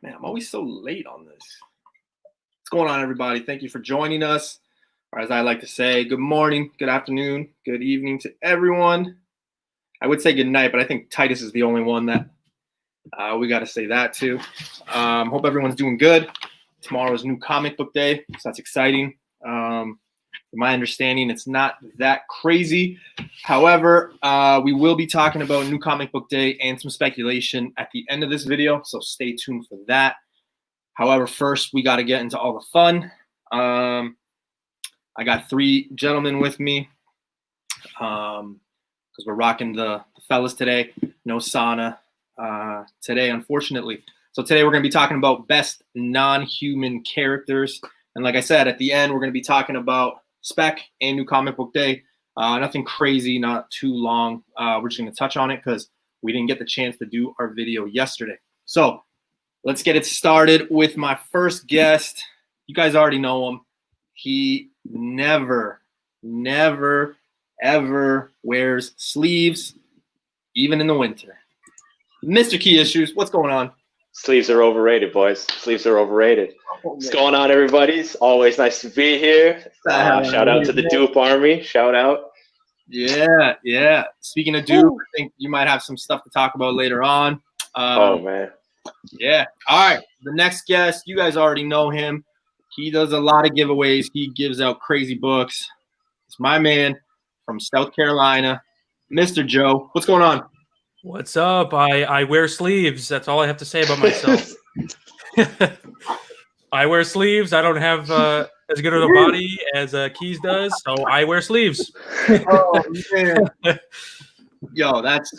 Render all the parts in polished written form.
Man, I'm always so late on this. What's going on, everybody? Thank you for joining us. Or as I like to say, good morning, good afternoon, good evening to everyone. I would say good night, but I think Titus is the only one that we got to say that to. Hope everyone's doing good. Tomorrow's new comic book day, so that's exciting. From my understanding, it's not that crazy. However, we will be talking about new comic book day and some speculation at the end of this video, so stay tuned for that. However, first, we got to get into all the fun. I got three gentlemen with me because we're rocking the fellas today. No Sana today, unfortunately. So today we're going to be talking about best non-human characters. And like I said, at the end, we're going to be talking about spec and new comic book day. Nothing crazy, not too long. We're just going to touch on it because we didn't get the chance to do our video yesterday. So let's get it started with my first guest. You guys already know him. He never, ever wears sleeves, even in the winter. Mr. Key Issues, what's going on? Sleeves are overrated, boys. Sleeves are overrated. What's going on, everybody? It's always nice to be here. Shout out to the Dupe Army. Shout out. Yeah. Speaking of Dupe, I think you might have some stuff to talk about later on. Oh, man. Yeah. All right. The next guest, you guys already know him. He does a lot of giveaways. He gives out crazy books. It's my man from South Carolina, Mr. Joe. What's going on? What's up? I wear sleeves. That's all I have to say about myself. I wear sleeves. I don't have as good of a body as Keys does, so I wear sleeves. Oh, man. Yo, that's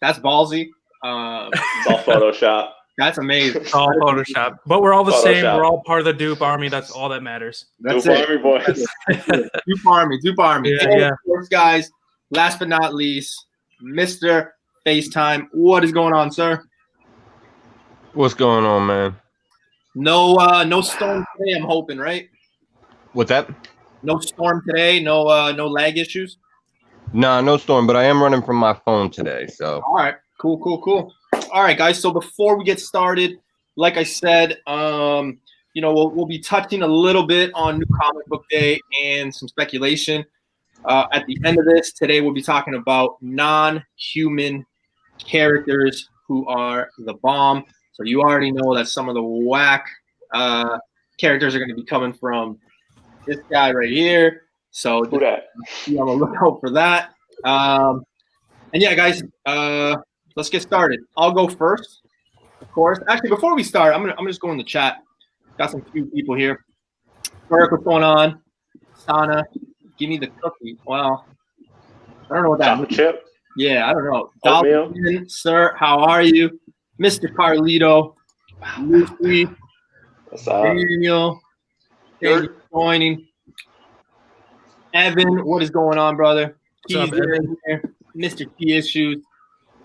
ballsy. It's all Photoshop. That's amazing. It's all Photoshop. But we're all the same. We're all part of the Dupe Army. That's all that matters. That's Dupe Army, boys. Dupe Army. Yeah. First, guys, last but not least, Mr. FaceTime. What is going on, sir? What's going on, man? No storm today, I'm hoping, right? What's that? No storm today, no lag issues? Nah, no storm, but I am running from my phone today, so. All right, cool. All right, guys, so before we get started, like I said, we'll be touching a little bit on new comic book day and some speculation. At the end of this, today we'll be talking about non-human characters who are the bomb. So you already know that some of the whack characters are going to be coming from this guy right here. So Who that? be on the lookout for that. And yeah, guys, let's get started. I'll go first, of course. Actually, before we start, I'm gonna just go in the chat. Got some few people here. Eric, what's going on? Sana, give me the cookie. Well, I don't know what that Chocolate chip? Yeah, I don't know. Oatmeal? Dalton, sir, how are you? Mr. Carlito, Lucy, What's up? Daniel, thank you for joining. Evan, what is going on, brother? What's up, Evan? Here. Mr. Key Issues.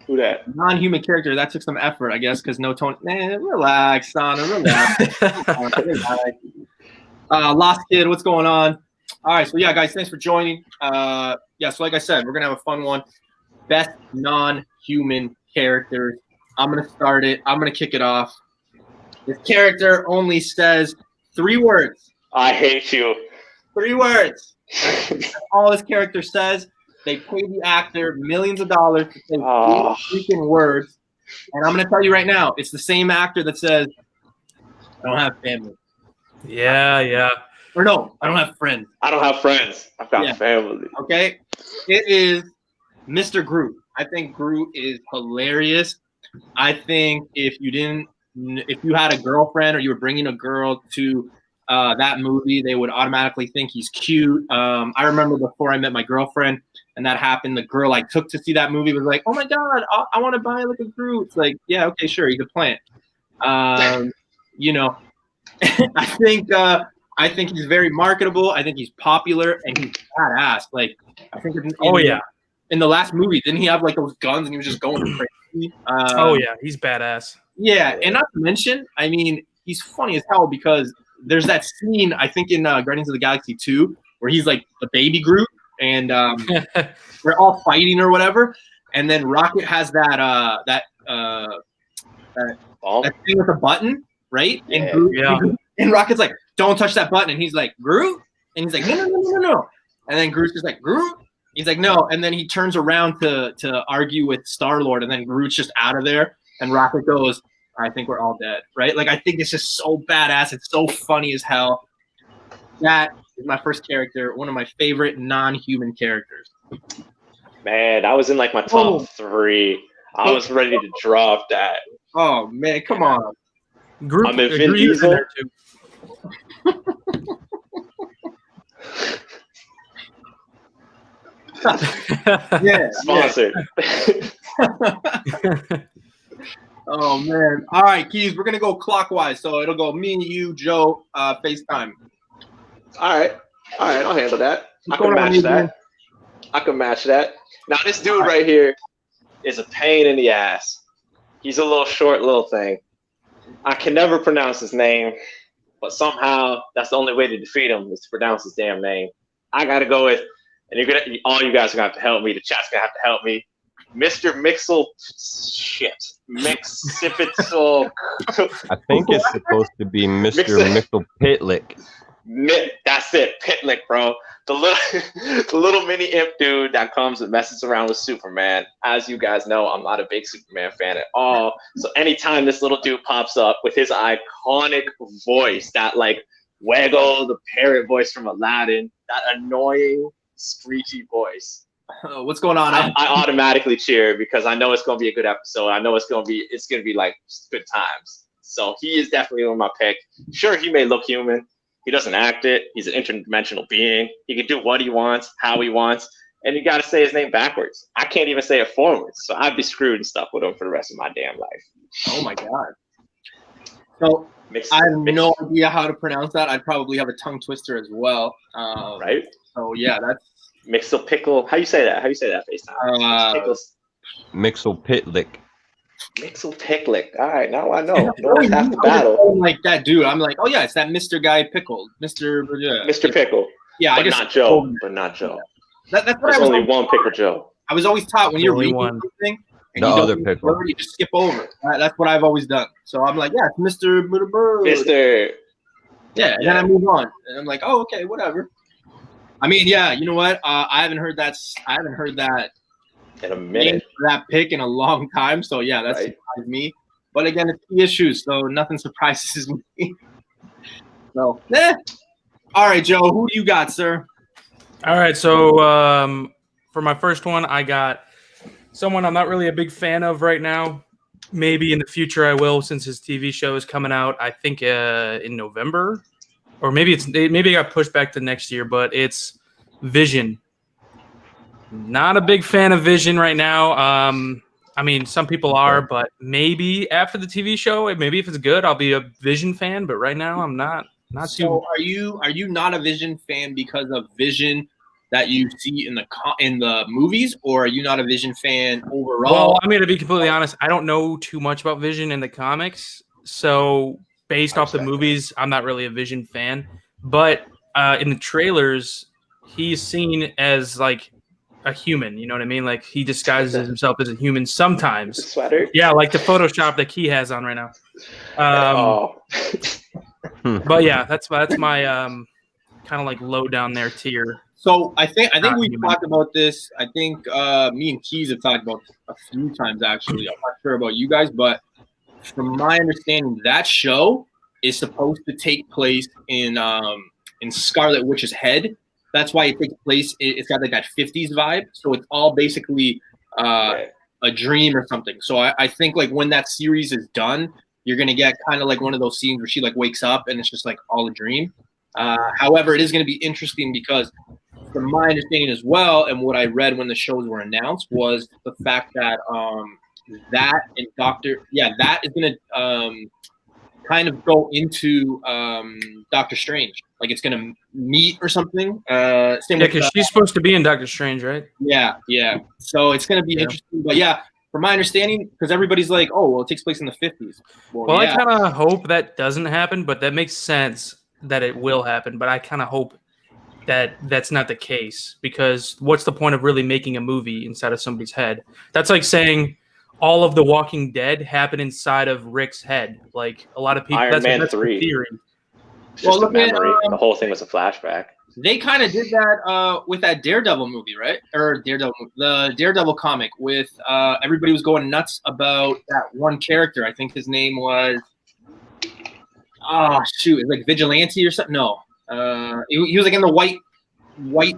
Who that? Non-human character, that took some effort, I guess, because no tone. Man, relax, Sana, relax. Lost Kid, what's going on? All right, so yeah, guys, thanks for joining. So like I said, we're going to have a fun one. Best non-human characters. I'm going to start it. I'm going to kick it off. This character only says 3 words. I hate you. 3 words. That's all this character says. They pay the actor millions of dollars to say 3 freaking words. And I'm going to tell you right now, it's the same actor that says, I don't have family. Yeah. Or no, I don't have friends. I don't have friends. I've got family. Okay? It is Mr. Groot. I think Groot is hilarious. I think if you had a girlfriend or you were bringing a girl to that movie, they would automatically think he's cute. I remember before I met my girlfriend and that happened, the girl I took to see that movie was like, oh my God, I want to buy like a Groot. It's like, yeah, okay, sure, he's a plant. I think he's very marketable. I think he's popular and he's badass. Like, I think in the last movie, didn't he have like those guns and he was just going crazy? He's badass. Yeah, and not to mention, I mean, he's funny as hell because there's that scene, I think, in Guardians of the Galaxy 2 where he's like the baby Groot and they're all fighting or whatever. And then Rocket has that Oh, that thing with a button, right? Yeah. And Groot, Yeah. and Rocket's like, don't touch that button. And he's like, Groot? And he's like, no. And then Groot's just like, Groot? He's like, no. And then he turns around to argue with Star-Lord, and then Groot's just out of there. And Rocket goes, I think we're all dead, right? Like, I think it's just so badass. It's so funny as hell. That is my first character, one of my favorite non-human characters. man, I was in like my top 3. I was ready to drop that. Oh, man, come on. Group, I'm in Vin Groot is in Diesel. there too. Yeah. Sponsored. Oh, man. All right, Keys, we're going to go clockwise. So it'll go me and you, Joe, FaceTime. All right, I'll handle that. I What's can going on, match you, that. man? I can match that. Now this dude right here is a pain in the ass. He's a little short little thing. I can never pronounce his name, but somehow that's the only way to defeat him is to pronounce his damn name. I gotta go with, and all you guys are gonna have to help me. The chat's gonna have to help me. Mr. Mixel, Mixipitzel. I think it's supposed to be Mr. Mixel Pitlick. That's it, Pitlick, bro. The little mini imp dude that comes and messes around with Superman. As you guys know, I'm not a big Superman fan at all. So anytime this little dude pops up with his iconic voice, that like Waggle, the parrot voice from Aladdin, that annoying, screechy voice, What's going on? I automatically cheer because I know it's gonna be a good episode. I know it's gonna be like good times. So he is definitely my pick. Sure, he may look human. He doesn't act it. He's an interdimensional being. He can do what he wants, how he wants, and you got to say his name backwards. I can't even say it forwards, so I'd be screwed and stuck with him for the rest of my damn life. Oh my god. So I have no idea how to pronounce that. I'd probably have a tongue twister as well. Right? So yeah, that's Mixel Pickle. How you say that? How you say that, FaceTime? Pickles. Mixel Pitlick. Mixel Picklick. All right, now I know. Don't have to battle. Like that dude. I'm like, oh yeah, it's that Mr. Guy Pickle, Mr. Pickle. Yeah, but not Joe. But not Joe. That's what There's I was only one Pickle Joe. I was always taught when you're Only reading one. something and The you don't other read the Pickle. word, you just skip over. That's what I've always done. So I'm like, yeah, it's Mr. Mr. Yeah, and then I move on, and I'm like, oh, okay, whatever. I mean, yeah, you know what? I haven't heard that In a minute. that pick in a long time. So yeah, that Right. surprised me. But again, it's the issues, so nothing surprises me. So, all right, Joe, who do you got, sir? All right, so for my first one, I got someone I'm not really a big fan of right now. Maybe in the future I will, since his TV show is coming out. I think in November, or maybe it got pushed back to next year. But it's Vision. Not a big fan of Vision right now. I mean, some people are, but maybe after the TV show, maybe if it's good, I'll be a Vision fan. But right now, I'm not too. So are you not a Vision fan because of Vision that you see in the movies, or are you not a Vision fan overall? Well, I'm going to be completely honest. I don't know too much about Vision in the comics, so based off the movies, I'm not really a Vision fan. But in the trailers, he's seen as like a human. You know what I mean? Like he disguises himself as a human sometimes. The sweater. Yeah, like the Photoshop that Key has on right now. But yeah, that's my kind of like low down there tier. So I think we've talked about this. I think me and Keys have talked about a few times actually. I'm not sure about you guys, but from my understanding, that show is supposed to take place in Scarlet Witch's head. That's why it takes place. It's got like that 50s vibe. So it's all basically a dream or something. So I think like when that series is done, you're gonna get kind of like one of those scenes where she like wakes up and it's just like all a dream. However, it is going to be interesting because from my understanding as well, and what I read when the shows were announced, was the fact that that and that is going to kind of go into Doctor Strange. Like it's going to meet or something. Same because she's supposed to be in Doctor Strange, right? Yeah. So it's going to be interesting. But yeah, from my understanding, because everybody's like, oh, well, it takes place in the 50s. Well, I kind of hope that doesn't happen, but that makes sense that it will happen. But I kind of hope that that's not the case, because what's the point of really making a movie inside of somebody's head? That's like saying, all of the Walking Dead happened inside of Rick's head. Like a lot of people, Iron Man that's the 3. theory. It's just Well, a look at, memory. The whole thing was a flashback. They kind of did that with that Daredevil movie, right? Or the Daredevil comic with everybody was going nuts about that one character. I think his name was it's like Vigilante or something. No, he was like in the white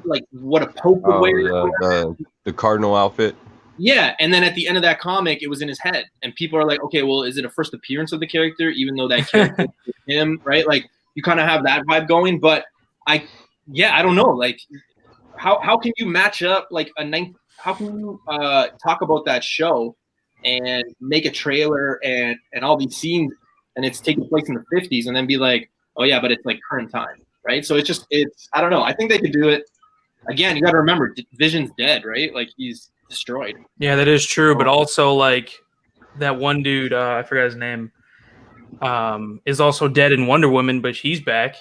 like what a Pope would wear. The cardinal outfit. Yeah, and then at the end of that comic, it was in his head, and people are like, okay, well, is it a first appearance of the character, even though that character is him, right? Like you kind of have that vibe going, but I don't know, like how can you match up like how can you talk about that show and make a trailer and all these scenes and it's taking place in the 50s and then be like, oh yeah, but it's like current time, right? So it's I don't know. I think they could do it. Again, you got to remember, Vision's dead, right? Like he's destroyed. Yeah, that is true. But also, like that one dude, I forgot his name, is also dead in Wonder Woman, but she's back.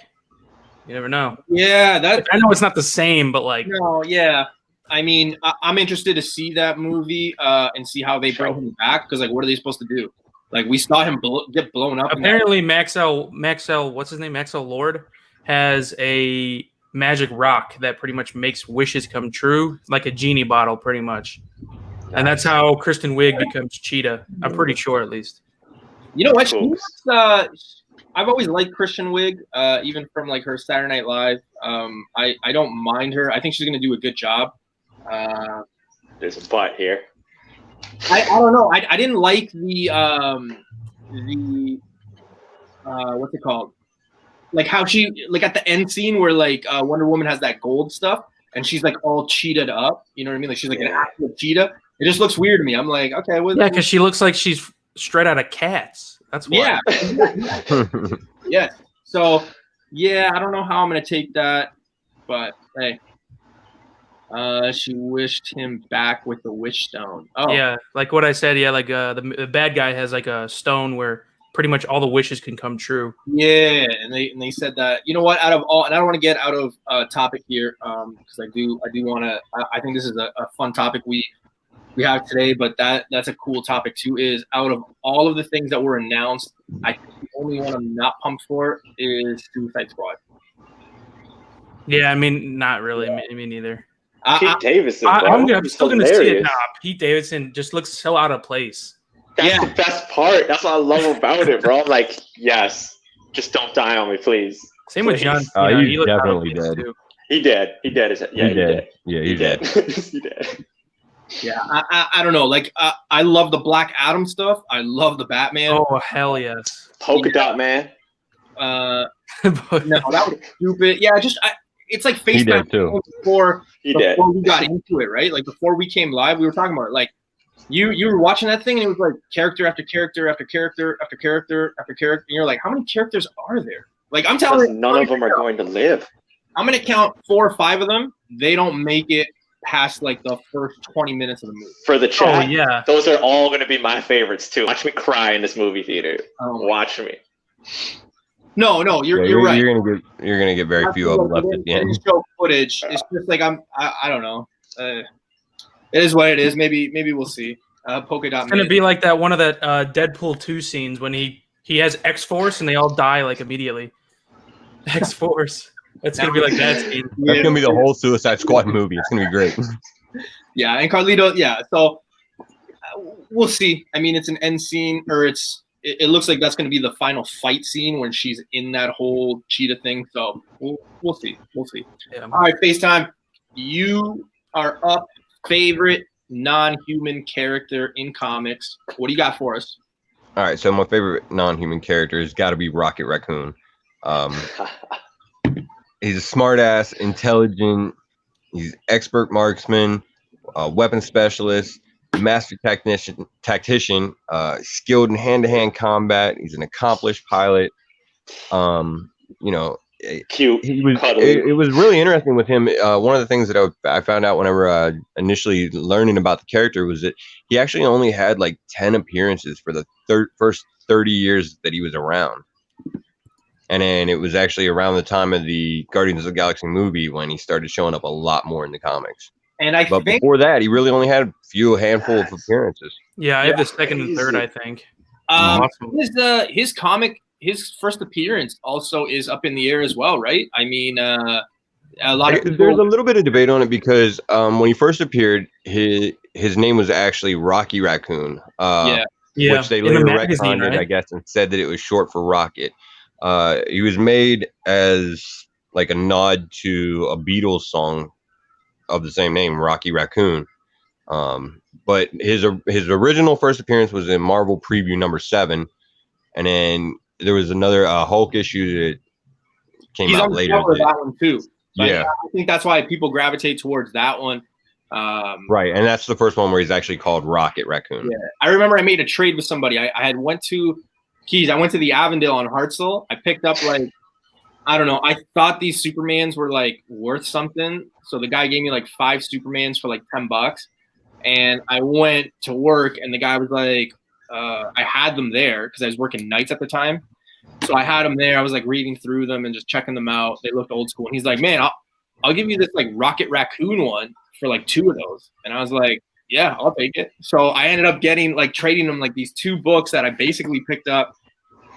You never know. Yeah, I know it's not the same, but like, no, yeah. I mean, I'm interested to see that movie and see how they bring him back because, like, what are they supposed to do? Like, we saw him get blown up. Apparently, Maxwell, what's his name? Maxwell Lord has a magic rock that pretty much makes wishes come true, like a genie bottle, pretty much. And that's how Kristen Wiig becomes Cheetah. I'm pretty sure, at least. You know what? I've always liked Kristen Wiig, even from like her Saturday Night Live. I don't mind her. I think she's going to do a good job. There's a butt here. I don't know. I didn't like the what's it called? Like how she like at the end scene where like Wonder Woman has that gold stuff and she's like all cheetah'd up. You know what I mean? Like she's like an actual cheetah. It just looks weird to me. I'm like, okay, because she looks like she's straight out of Cats. That's why. Yeah. Yeah. So yeah, I don't know how I'm gonna take that, but hey. She wished him back with the Wish Stone. Oh yeah, like what I said. Yeah, like the bad guy has like a stone where pretty much all the wishes can come true. Yeah, and they said that. You know what? Out of all, and I don't want to get out of topic here, because I do want to. I think this is a fun topic we have today, but that's a cool topic too. Is out of all of the things that were announced, I think the only one I'm not pumped for is Suicide Squad. Yeah, I mean, not really. Yeah. Me neither. Pete Davidson, I'm still going to see it now. Pete Davidson just looks so out of place. That's the best part. That's what I love about it, bro. I'm like, yes, just don't die on me, please. Same with John. He's definitely dead. Too. He did. He did. Yeah, he did. Yeah, he did. He did. Yeah, I don't know. Like, I love the Black Adam stuff. I love the Batman. Oh, hell yes. Polka Dot Man. No, that was stupid. Yeah, it's like FaceTime before we got into it, right? Like before we came live, we were talking about it. Like you were watching that thing and it was like character after character after character after character after character. And you're like, how many characters are there? Like I'm telling you, none of them are going to live. I'm gonna count 4 or 5 of them. They don't make it past like the first 20 minutes of the movie. For the chat, yeah, those are all gonna be my favorites too. Watch me cry in this movie theater. Watch me. No, you're right. You're gonna get very few of them left at the end. Show footage. It's just like I don't know. It is what it is. Maybe we'll see. Polka Dot. It's gonna be like that one of that Deadpool 2 scenes when he has X-Force and they all die like immediately. X-Force. It's gonna be like that scene. That's gonna be the whole Suicide Squad movie. It's gonna be great. Yeah, and Carlito. Yeah, so we'll see. I mean, it's an end scene, or it looks like that's going to be the final fight scene when she's in that whole cheetah thing. So we'll see. We'll see. Yeah. All right, FaceTime. You are up. Favorite non-human character in comics. What do you got for us? All right, so my favorite non-human character has got to be Rocket Raccoon. He's a smart-ass, intelligent. He's expert marksman, weapon specialist. Master tactician, skilled in hand-to-hand combat. He's an accomplished pilot. Cute. It was really interesting with him. One of the things that I found out whenever initially learning about the character was that he actually only had like 10 appearances for the first 30 years that he was around. And then it was actually around the time of the Guardians of the Galaxy movie when he started showing up a lot more in the comics. And I But think before that, he really only had a handful of appearances. Yeah, I have the second and third, Crazy. I think. Awesome. his comic, his first appearance also is up in the air as well, right? I mean, a lot of There's a people. little bit of debate on it because when he first appeared, his name was actually Rocky Raccoon. Yeah. Yeah, Which they in the later magazine, retconned it, I right? guess, and said that it was short for Rocket. He was made as like a nod to a Beatles song of the same name, Rocky Raccoon. But his original first appearance was in Marvel Preview #7, and then there was another Hulk issue that came He's out on the later. cover of that one too. So Yeah, I think that's why people gravitate towards that one. right, and that's the first one where he's actually called Rocket Raccoon. Yeah, I remember I made a trade with somebody. I had went to Keys. I went to the Avondale on Hartsel. I picked up like, I don't know. I thought these Supermans were like worth something, so the guy gave me like 5 Supermans for like $10. And I went to work, and the guy was like, I had them there because I was working nights at the time. So I had them there. I was like reading through them and just checking them out. They looked old school. And he's like, man, I'll give you this like Rocket Raccoon one for like 2 of those. And I was like, yeah, I'll take it. So I ended up getting like trading them like these 2 books that I basically picked up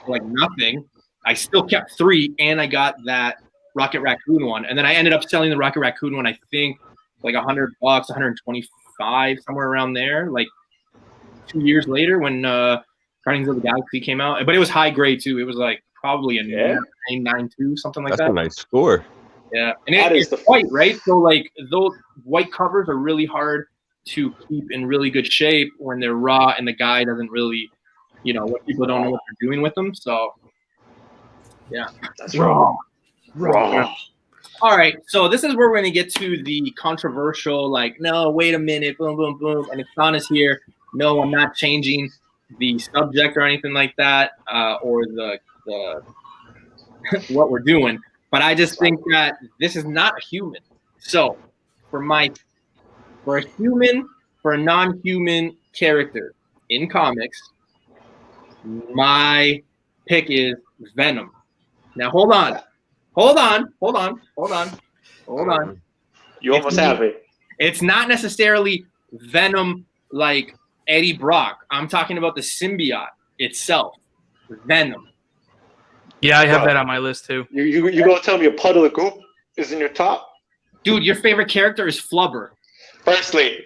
for like nothing. I still kept 3, and I got that Rocket Raccoon one. And then I ended up selling the Rocket Raccoon one, I think like $100, 125, somewhere around there, like 2 years later when Guardians of the Galaxy came out. But it was high grade too. It was like probably a 992, something like That's that. a nice score. Yeah, and That it's is the- white, right? So like those white covers are really hard to keep in really good shape when they're raw, and the guy doesn't really, what people don't know what they're doing with them. So yeah, That's wrong. All right, so this is where we're going to get to the controversial, like, no, wait a minute, boom, boom, boom, and Ixana's here. No, I'm not changing the subject or anything like that, or the what we're doing. But I just think that this is not a human. So for a non-human character in comics, my pick is Venom. Now hold on. You almost have it. It's not necessarily Venom like Eddie Brock. I'm talking about the symbiote itself, Venom. Yeah, I have that on my list too. You gonna tell me a puddle of goop is in your top? Dude, your favorite character is Flubber. Firstly,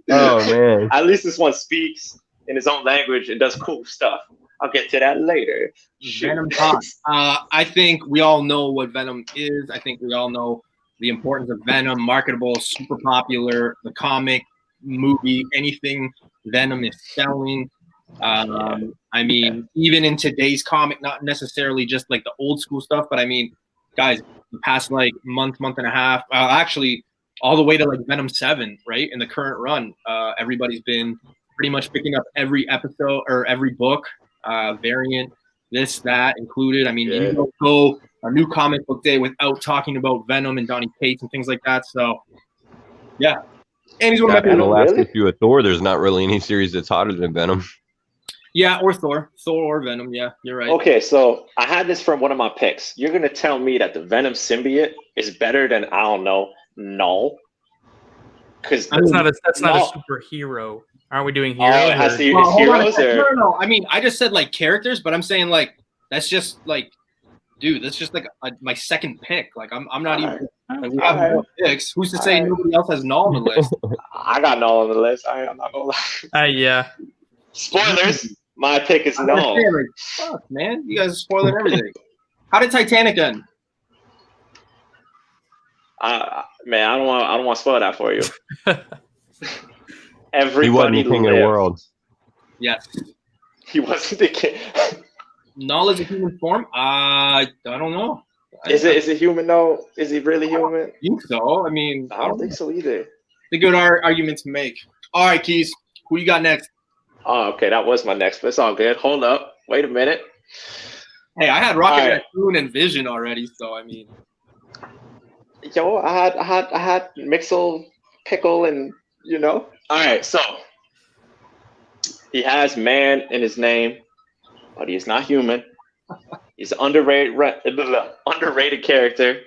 Oh man, at least this one speaks in his own language and does cool stuff. I'll get to that later. Shoot. Venom Pod. I think we all know what Venom is. I think we all know the importance of Venom, marketable, super popular, the comic, movie, anything Venom is selling. I mean, even in today's comic, not necessarily just like the old school stuff, but I mean, guys, the past like month and a half, actually all the way to like Venom 7, right? In the current run, everybody's been pretty much picking up every episode or every book, variant, this, that included. I mean, you don't go a new comic book day without talking about Venom and Donny Cates and things like that. So, yeah. And he's one of my in the favorite. last Really? issue of Thor, there's not really any series that's hotter than Venom. Yeah, or Thor or Venom. Yeah, you're right. Okay, so I had this from one of my picks. You're gonna tell me that the Venom symbiote is better than, I don't know, Null? Because That's not a No. superhero. Aren't we doing Oh, heroes? it has or- to be Well, hold on a heroes second. or No. I mean, I just said like characters, but I'm saying like that's just like, dude, that's just like my second pick. Like I'm not even. Like, we have Alright. more picks. Who's to say Alright. nobody else has Null on the list? I got Null on the list. I'm not gonna lie. Yeah. Spoilers. My pick is I'm Null. saying, like, fuck, man, you guys are spoiling everything. How did Titanic end? Man, I don't want to spoil that for you. He wasn't Everybody the king of the lived. world. Yes. He wasn't the king. Null is a human form? I don't know. Is it human though? Is he really human? I think so. I mean, I don't think so either. It's a good argument to make. All right, Keys, who you got next? Oh, okay, that was my next, but it's all good. Hold up. Wait a minute. Hey, I had Rocket All right. Raccoon and Vision already, so I mean, Yo, I had Mixel, Pickle, and All right, so he has man in his name, but he's not human. He's an underrated character.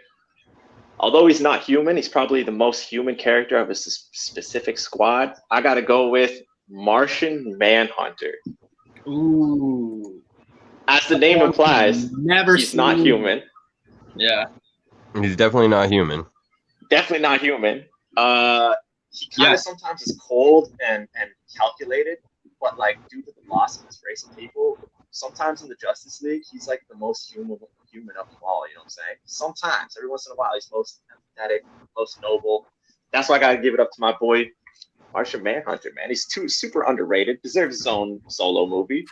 although he's not human, he's probably the most human character of a specific squad. I gotta go with Martian Manhunter. Ooh. As the name implies, he's not human. Yeah. He's definitely not human. Definitely not human. He kind of sometimes is cold and calculated, but like due to the loss of his race of people, sometimes in the Justice League, he's like the most human of them all. You know what I'm saying? Sometimes, every once in a while, he's most empathetic, most noble. That's why I gotta give it up to my boy Martian Manhunter. Man, he's super underrated. Deserves his own solo movie,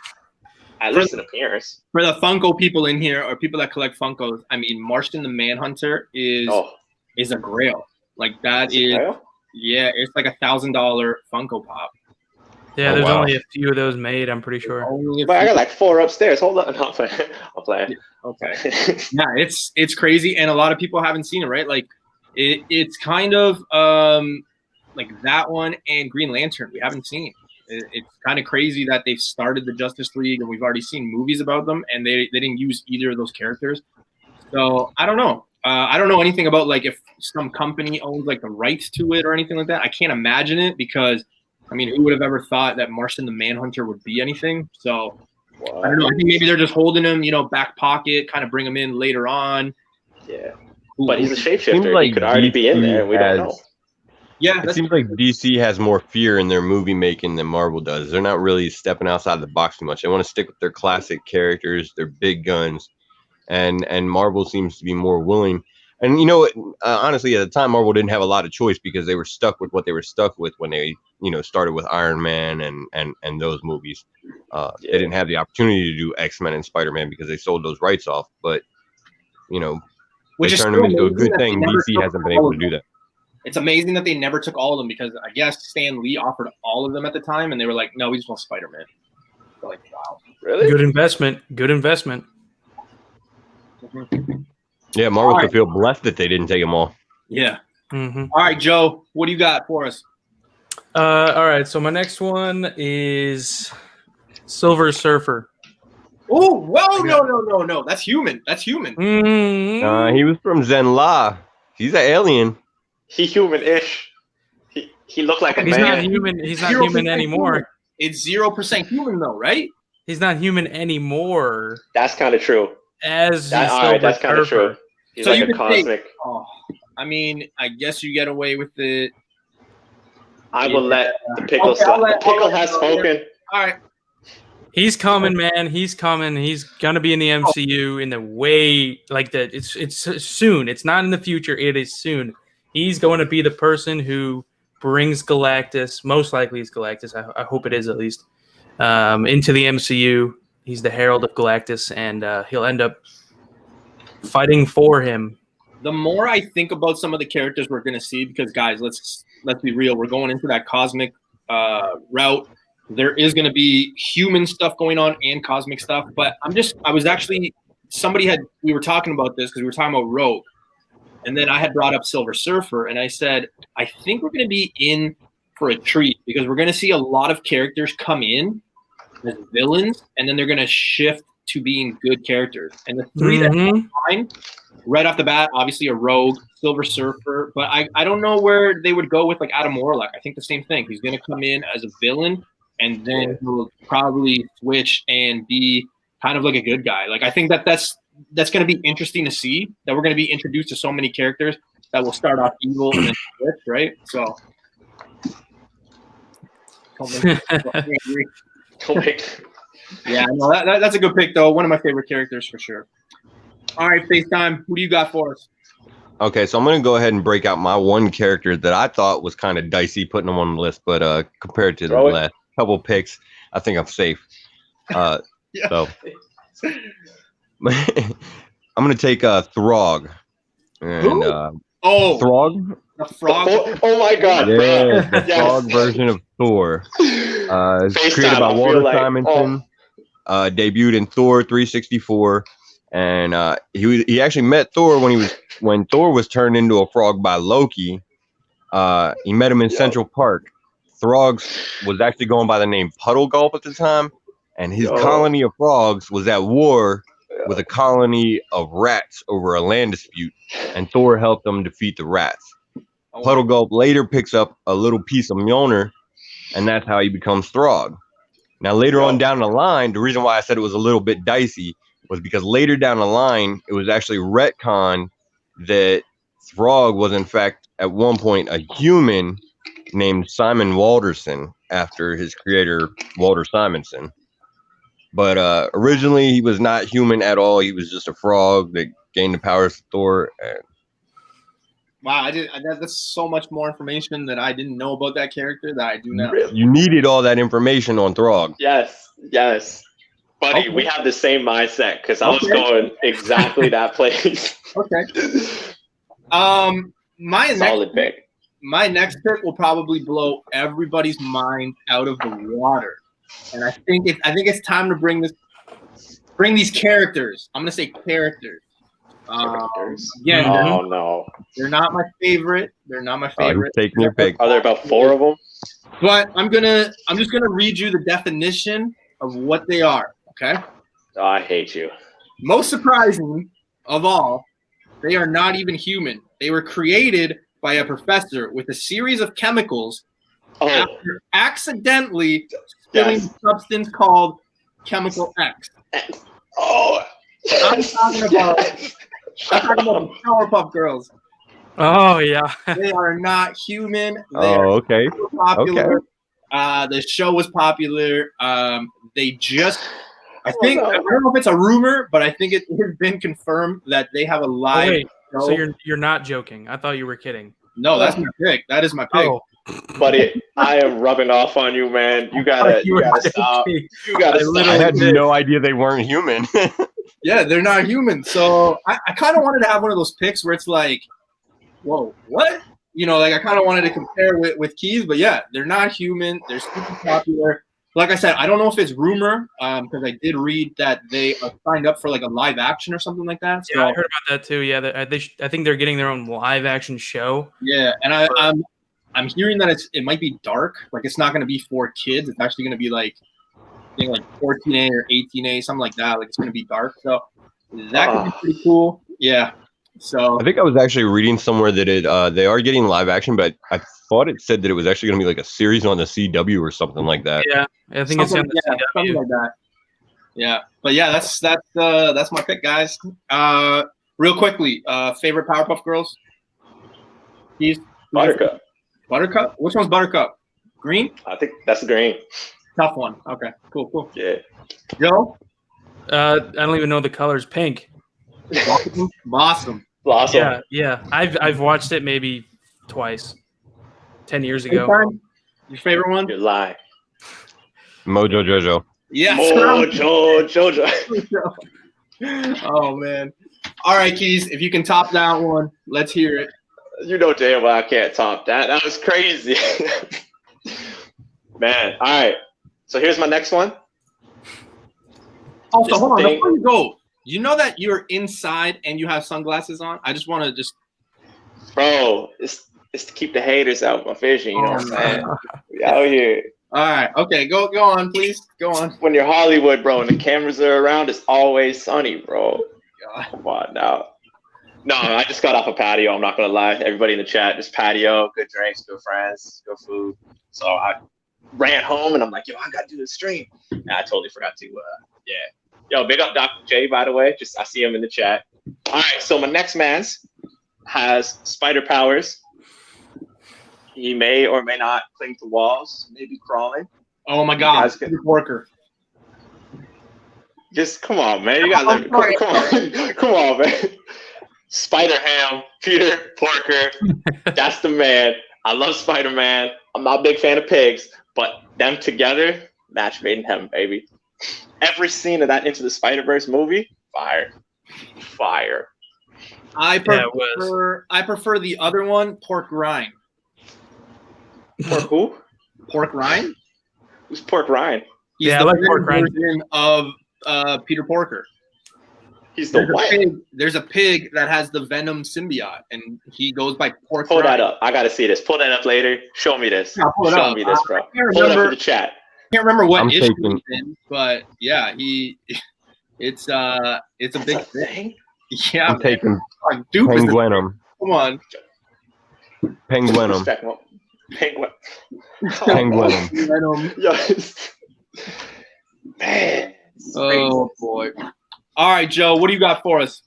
at least an appearance. For the Funko people in here, or people that collect Funkos, I mean, Martian the Manhunter is a grail. Like that is. Yeah, it's like $1,000 Funko Pop. Yeah, there's only a few of those made, I'm pretty sure. But I got like 4 upstairs. Hold on. I'll play. Okay. Yeah, it's crazy, and a lot of people haven't seen it, right? Like it's kind of like that one and Green Lantern we haven't seen. It's kind of crazy that they've started the Justice League and we've already seen movies about them, and they didn't use either of those characters. So I don't know. I don't know anything about like if some company owns like the rights to it or anything like that. I can't imagine it because, I mean, who would have ever thought that Martian the Manhunter would be anything? So I don't know. I think maybe they're just holding him, back pocket, kind of bring him in later on. Yeah, but he's a shapeshifter. Like he could already be in there, and we don't know. Yeah, it seems like DC has more fear in their movie making than Marvel does. They're not really stepping outside the box too much. They want to stick with their classic characters, their big guns. And Marvel seems to be more willing. And honestly, at the time, Marvel didn't have a lot of choice because they were stuck with what they were stuck with when they, started with Iron Man and those movies. They didn't have the opportunity to do X-Men and Spider-Man because they sold those rights off. But, which they turned them into a good thing. DC hasn't been able to do that. It's amazing that they never took all of them because I guess Stan Lee offered all of them at the time, and they were like, "No, we just want Spider-Man." They're like, wow, really? Good investment. Good investment. Yeah, Marvel could feel blessed that they didn't take them all. Yeah. Mm-hmm. All right, Joe, what do you got for us? All right, so my next one is Silver Surfer. Oh, well, no. That's human. Mm-hmm. He was from Zenla. He's an alien. He human-ish. He looked like a He's man. not human. He's not human anymore. Human. It's 0% human, though, right? He's not human anymore. That's kind of true. That's kind of true. He's so like a cosmic. I mean, I guess you get away with it. I will let the pickle slide. The pickle has spoken. All right. He's coming, man. He's coming. He's gonna be in the MCU in the way like that. It's soon. It's not in the future. It is soon. He's going to be the person who brings Galactus. Most likely, it's Galactus. I hope it is at least into the MCU. He's the herald of Galactus, and he'll end up fighting for him. The more I think about some of the characters we're going to see, because guys, let's be real, we're going into that cosmic route. There is going to be human stuff going on and cosmic stuff, but we were talking about this because we were talking about Rogue, and then I had brought up Silver Surfer, and I said I think we're going to be in for a treat because we're going to see a lot of characters come in as villains, and then they're going to shift to being good characters. And the three that come to right off the bat, obviously a Rogue, Silver Surfer, but I don't know where they would go with like Adam Warlock. I think the same thing. He's going to come in as a villain, and then he'll probably switch and be kind of like a good guy. Like I think that's going to be interesting to see, that we're going to be introduced to so many characters that will start off evil and then switch, right? So. Yeah, no, that's a good pick, though. One of my favorite characters for sure. All right, FaceTime, who do you got for us? Okay, so I'm going to go ahead and break out my one character that I thought was kind of dicey putting him on the list, but compared to the last couple picks, I think I'm safe. So I'm going to take Throg. And, Throg? The frog? Oh my God. Yeah, the Throg version of Thor. It's created by Walter Simonson. Debuted in Thor 364. And he actually met Thor when Thor was turned into a frog by Loki. He met him in Central Park. Throg was actually going by the name Puddle Gulp at the time, and his colony of frogs was at war with a colony of rats over a land dispute, and Thor helped them defeat the rats. Oh, Puddle Gulp later picks up a little piece of Mjolnir, and that's how he becomes Throg. Now, later on down the line, the reason why I said it was a little bit dicey was because later down the line, it was actually retconned that Throg was, in fact, at one point, a human named Simon Walderson after his creator, Walter Simonson. But originally, he was not human at all. He was just a frog that gained the powers of Thor. wow, that's so much more information that I didn't know about that character that I do now. You needed all that information on Throg. Yes. Buddy, Okay. we have the same mindset because I was going exactly that place. Okay. My next pick will probably blow everybody's mind out of the water, and I think it's time to bring these characters. I'm gonna say characters. Again, No. they're not my favorite. They're not my favorite. Taking your pick. Are there about 4 of them? But I'm just gonna read you the definition of what they are. Okay. Oh, I hate you. Most surprising of all, they are not even human. They were created by a professor with a series of chemicals Oh, after accidentally spilling Yes. a substance called Chemical X. oh. I'm talking about the Powerpuff Girls. Oh yeah. They are not human. They Oh, are okay. super popular. The show was popular. They just, I don't know if it's a rumor, but I think it has been confirmed that they have a Oh, live wait. show. So you're not joking. I thought you were kidding. No, that's my pick. That is my pick. Oh, Buddy, I am rubbing off on you, man. You gotta stop. joking. You gotta I stop. I had literally- no idea they weren't human. Yeah, they're not human. So I kind of wanted to have one of those picks where it's like, whoa, what? You know, like I kind of wanted to compare with Keys, but yeah, they're not human. They're super popular. Like I said, I don't know if it's rumor because I did read that they are signed up for like a live action or something like that. So, Yeah, I heard about that too. Yeah, I think they're getting their own live action show. yeah, and I'm hearing that it might be dark. Like it's not going to be for kids. It's actually going to be like I think like 14A or 18A, something like that. Like it's going to be dark. So that could be pretty cool. Yeah. So I think I was actually reading somewhere that they are getting live action, but I thought it said that it was actually going to be like a series on the CW or something like that. Yeah, I think it's on the something CW. like that. Yeah, but yeah, that's my pick, guys. Real quickly, favorite Powerpuff Girls? Keys? Buttercup. Buttercup? Which one's Buttercup? Green? I think that's green. Tough one. Okay, cool. Yeah. Joe? I don't even know the colors. Pink. Blossom. Blossom. Yeah. I've watched it maybe twice. 10 years ago. Anytime? Your favorite one? You're lying. Mojo Jojo. Yes. Jojo. Oh man. All right, Keys. If you can top that one, let's hear it. You know damn well I can't top that. That was crazy. Man. All right. So here's my next one. Also, Just hold on. think- Before you go, you know that you're inside and you have sunglasses on? I just want to just. Bro, it's to keep the haters out of my vision, you know what I'm saying? We out here. All right. Okay. Go on, please. Go on. When you're Hollywood, bro, and the cameras are around, it's always sunny, bro. God. Come on now. No, I just got off a patio. I'm not gonna lie. Everybody in the chat, just patio, good drinks, good friends, good food. So I ran home and I'm like, yo, I gotta do this stream. And I totally forgot to. Yeah. Yo, big up Dr. J, by the way. Just I see him in the chat. All right. So my next man's has spider powers. He may or may not cling to walls, maybe crawling. Oh my God. guys can- Peter Porker. Just come on, man. You got to come on, man. Spider Ham, Peter Porker. That's the man. I love Spider-Man. I'm not a big fan of pigs, but them together, match made in heaven, baby. Every scene of that Into the Spider-Verse movie, fire. I it was. prefer the other one, Pork Rind. Pork who? Pork Rind? Who's Pork Rind? He's Yeah, I the like British Pork Rind. version of Peter Porker. He's the what? There's a pig that has the Venom symbiote, and he goes by Pork Pull Rind. that up. I gotta see this. Pull that up later. Show me this. Yeah, pull it Show up. me this, bro. I can't Pull it up remember- in the chat. I can't remember what I'm issue taking- he's in, but yeah, he It's a big thing. Yeah, I'm taking man. Dupe is the, Penguinum. come on. Penguinum. Respect, man. Penguin. Penguinum. Venom. Yes. Man. it's Oh boy. All right, Joe, what do you got for us?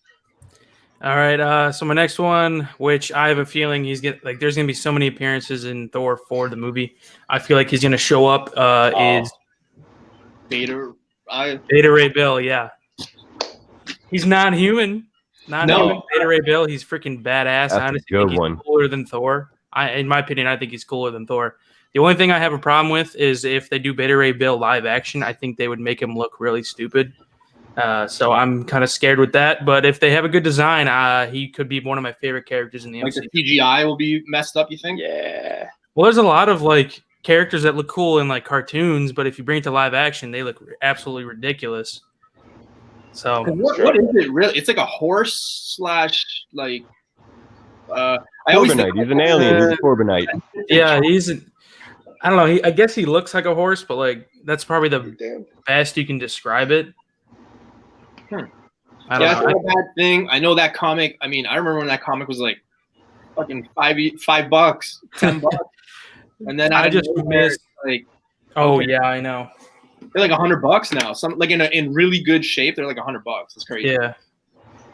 All right. So my next one, which I have a feeling there's gonna be so many appearances in Thor 4, the movie. I feel like he's gonna show up. Is Beta Ray Bill? Yeah. He's non-human. Non-human Beta Ray Bill. He's freaking badass. That's I honestly a good think he's one. cooler than Thor. In my opinion, I think he's cooler than Thor. The only thing I have a problem with is if they do Beta Ray Bill live action, I think they would make him look really stupid. So I'm kind of scared with that. But if they have a good design, he could be one of my favorite characters in the like MCU. the CGI will be messed up, you think? Yeah. Well, there's a lot of like characters that look cool in like cartoons, but if you bring it to live action, they look absolutely ridiculous. So What is it really? It's like a horse slash like. I always think Corbinite. He's an alien. He's a Corbinite. yeah, I don't know. I guess he looks like a horse, but like that's probably the best you can describe it. I don't That's know. not a bad thing. I know that comic. I mean, I remember when that comic was like fucking $5, $10, and then I just missed. like Oh okay. yeah, I know. they're like $100 now. Some like in really good shape, they're like $100. It's crazy. Yeah,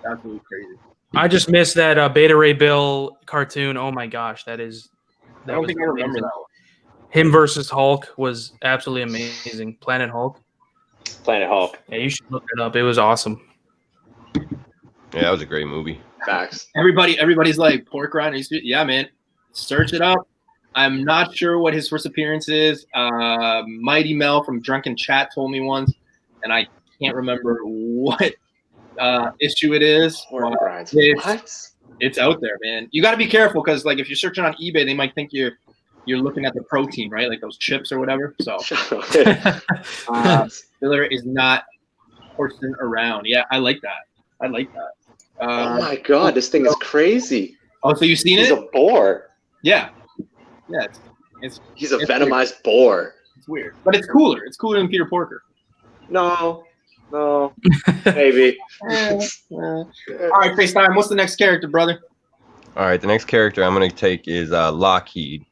That's really crazy. I just missed that Beta Ray Bill cartoon. Oh my gosh, I don't think I remember that one. Him versus Hulk was absolutely amazing. Planet Hulk. Planet Hulk. Yeah, you should look it up. It was awesome. Yeah, that was a great movie. Facts. Everybody's like pork rind. Yeah, man. Search it up. I'm not sure what his first appearance is. Mighty Mel from Drunken Chat told me once, and I can't remember what issue it is. Pork rinds. What? It's out there, man. You got to be careful because, like, if you're searching on eBay, they might think you're looking at the protein, right? Like those chips or whatever. So Miller is not horsing around. Yeah, I like that. Oh my god, this thing is crazy. Oh, so you've seen He's it? a boar. Yeah. He's a venomized boar. It's weird, but it's cooler. It's cooler than Peter Porker. No, maybe. All right, FaceTime. What's the next character, brother? All right, the next character I'm going to take is Lockheed.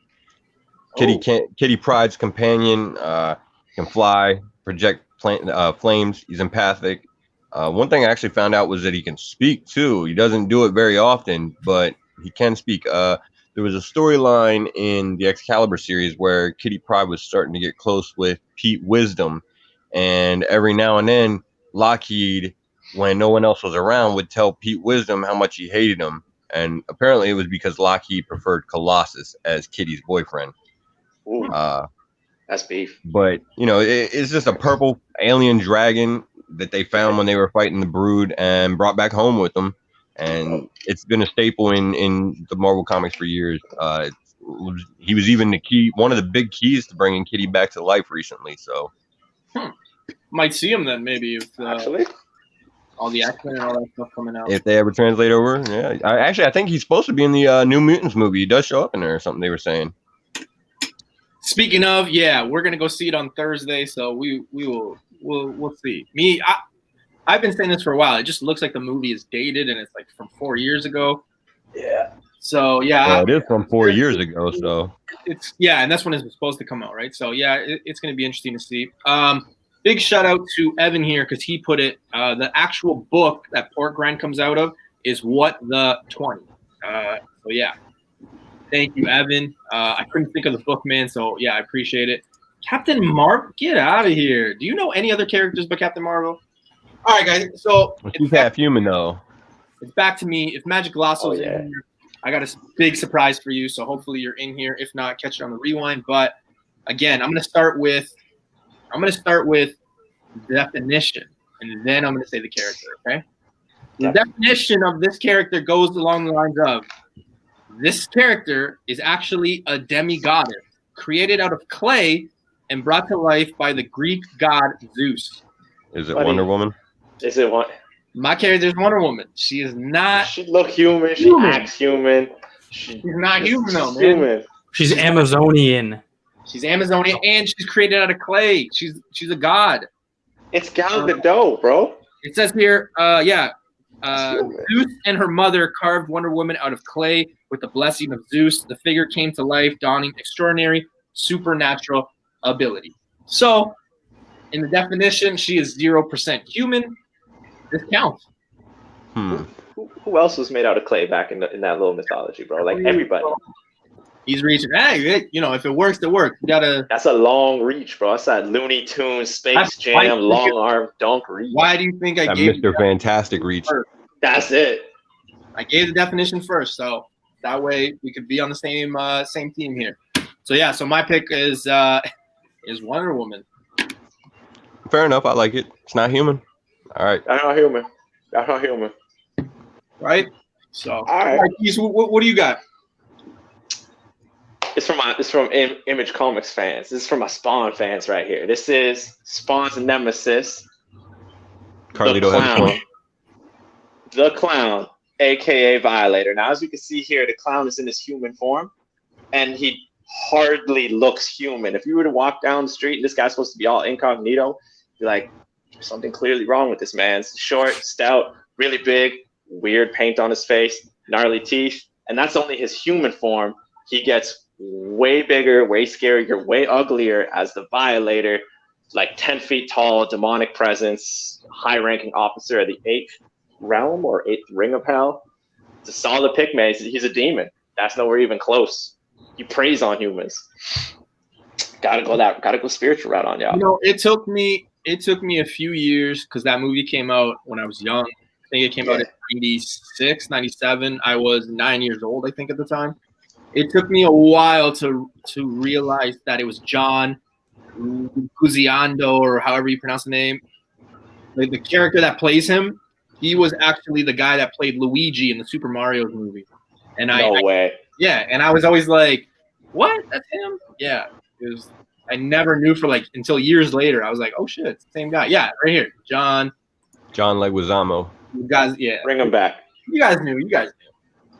Kitty Pryde's companion. Can fly, project flames. He's empathic. One thing I actually found out was that he can speak too. He doesn't do it very often, but he can speak. There was a storyline in the Excalibur series where Kitty Pryde was starting to get close with Pete Wisdom, and every now and then Lockheed, when no one else was around, would tell Pete Wisdom how much he hated him, and apparently it was because Lockheed preferred Colossus as Kitty's boyfriend. Ooh, that's beef. But it's just a purple alien dragon that they found when they were fighting the Brood and brought back home with them. And it's been a staple in the Marvel comics for years. He was even one of the big keys to bringing Kitty back to life recently. So might see him then, maybe if Actually, all the X-Men and all that stuff coming out. if they ever translate over, yeah. I think he's supposed to be in the New Mutants movie. He does show up in there or something. They were saying. Speaking of, yeah, we're gonna go see it on Thursday, so we'll see. I've been saying this for a while. It just looks like the movie is dated and it's like from 4 years ago. yeah. So yeah, Well, it is from 4 years ago, so it's and that's when it's supposed to come out, right? So yeah, it's gonna be interesting to see. Big shout out to Evan here because he put it. The actual book that Pork Rind comes out of is What the 20. So yeah, thank you, Evan. I couldn't think of the book, man. So yeah, I appreciate it. Captain Marvel, get out of here. Do you know any other characters but Captain Marvel? All right, guys. So he's half human though. it's back to me. If Magic Glosso's in here, I got a big surprise for you. So hopefully you're in here. If not, catch it on the rewind. But again, I'm gonna start with definition, and then I'm gonna say the character. Okay. The definition of this character goes along the lines of this character is actually a demigoddess created out of clay and brought to life by the Greek god Zeus. Is it Wonder Woman? Is it one? My character is Wonder Woman. She is not. She look human. She acts human. She's not human though, man. Human. She's Amazonian. She's Amazonian and she's created out of clay. She's a god. It's Gal Gadot, bro. It says here, Zeus and her mother carved Wonder Woman out of clay with the blessing of Zeus. The figure came to life, donning extraordinary supernatural ability. So, in the definition, she is 0% human. This counts. Who else was made out of clay back in that little mythology, bro? Like everybody. He's reaching. Hey, if it works, it works. You gotta. That's a long reach, bro. That's that Looney Tunes, Space Jam, long arm dunk reach. Why do you think I That gave Mr. Fantastic reach? That's it. I gave the definition first, so that way we could be on the same team here. So yeah, so my pick is Wonder Woman. Fair enough. I like it. It's not human. All right. That's not human. Right. So all right. Keith, what do you got? It's from Image Comics fans. This is from my Spawn fans right here. This is Spawn's nemesis, Carlito has a point. the Clown, aka Violator. Now, as you can see here, the Clown is in his human form, and he hardly looks human. If you were to walk down the street and this guy's supposed to be all incognito, you're like, there's something clearly wrong with this man. It's short, stout, really big, weird paint on his face, gnarly teeth, and that's only his human form. He gets way bigger, way scarier, way uglier as the Violator, like 10 feet tall, demonic presence, high-ranking officer of the 8th realm or 8th ring of hell. It's a solid pick, man. He's a demon. That's nowhere even close. He preys on humans. Gotta go spiritual route on y'all. It took me a few years because that movie came out when I was young. I think it came out in 96, 97. I was 9 years old, I think, at the time. It took me a while to realize that it was John Guziando, or however you pronounce the name. Like the character that plays him, he was actually the guy that played Luigi in the Super Mario movie. And No way. Yeah, and I was always like, what? That's him? Yeah. I never knew until years later. I was like, oh shit, it's the same guy. Yeah, right here. John Leguizamo. You guys, yeah. Bring him back. You guys knew.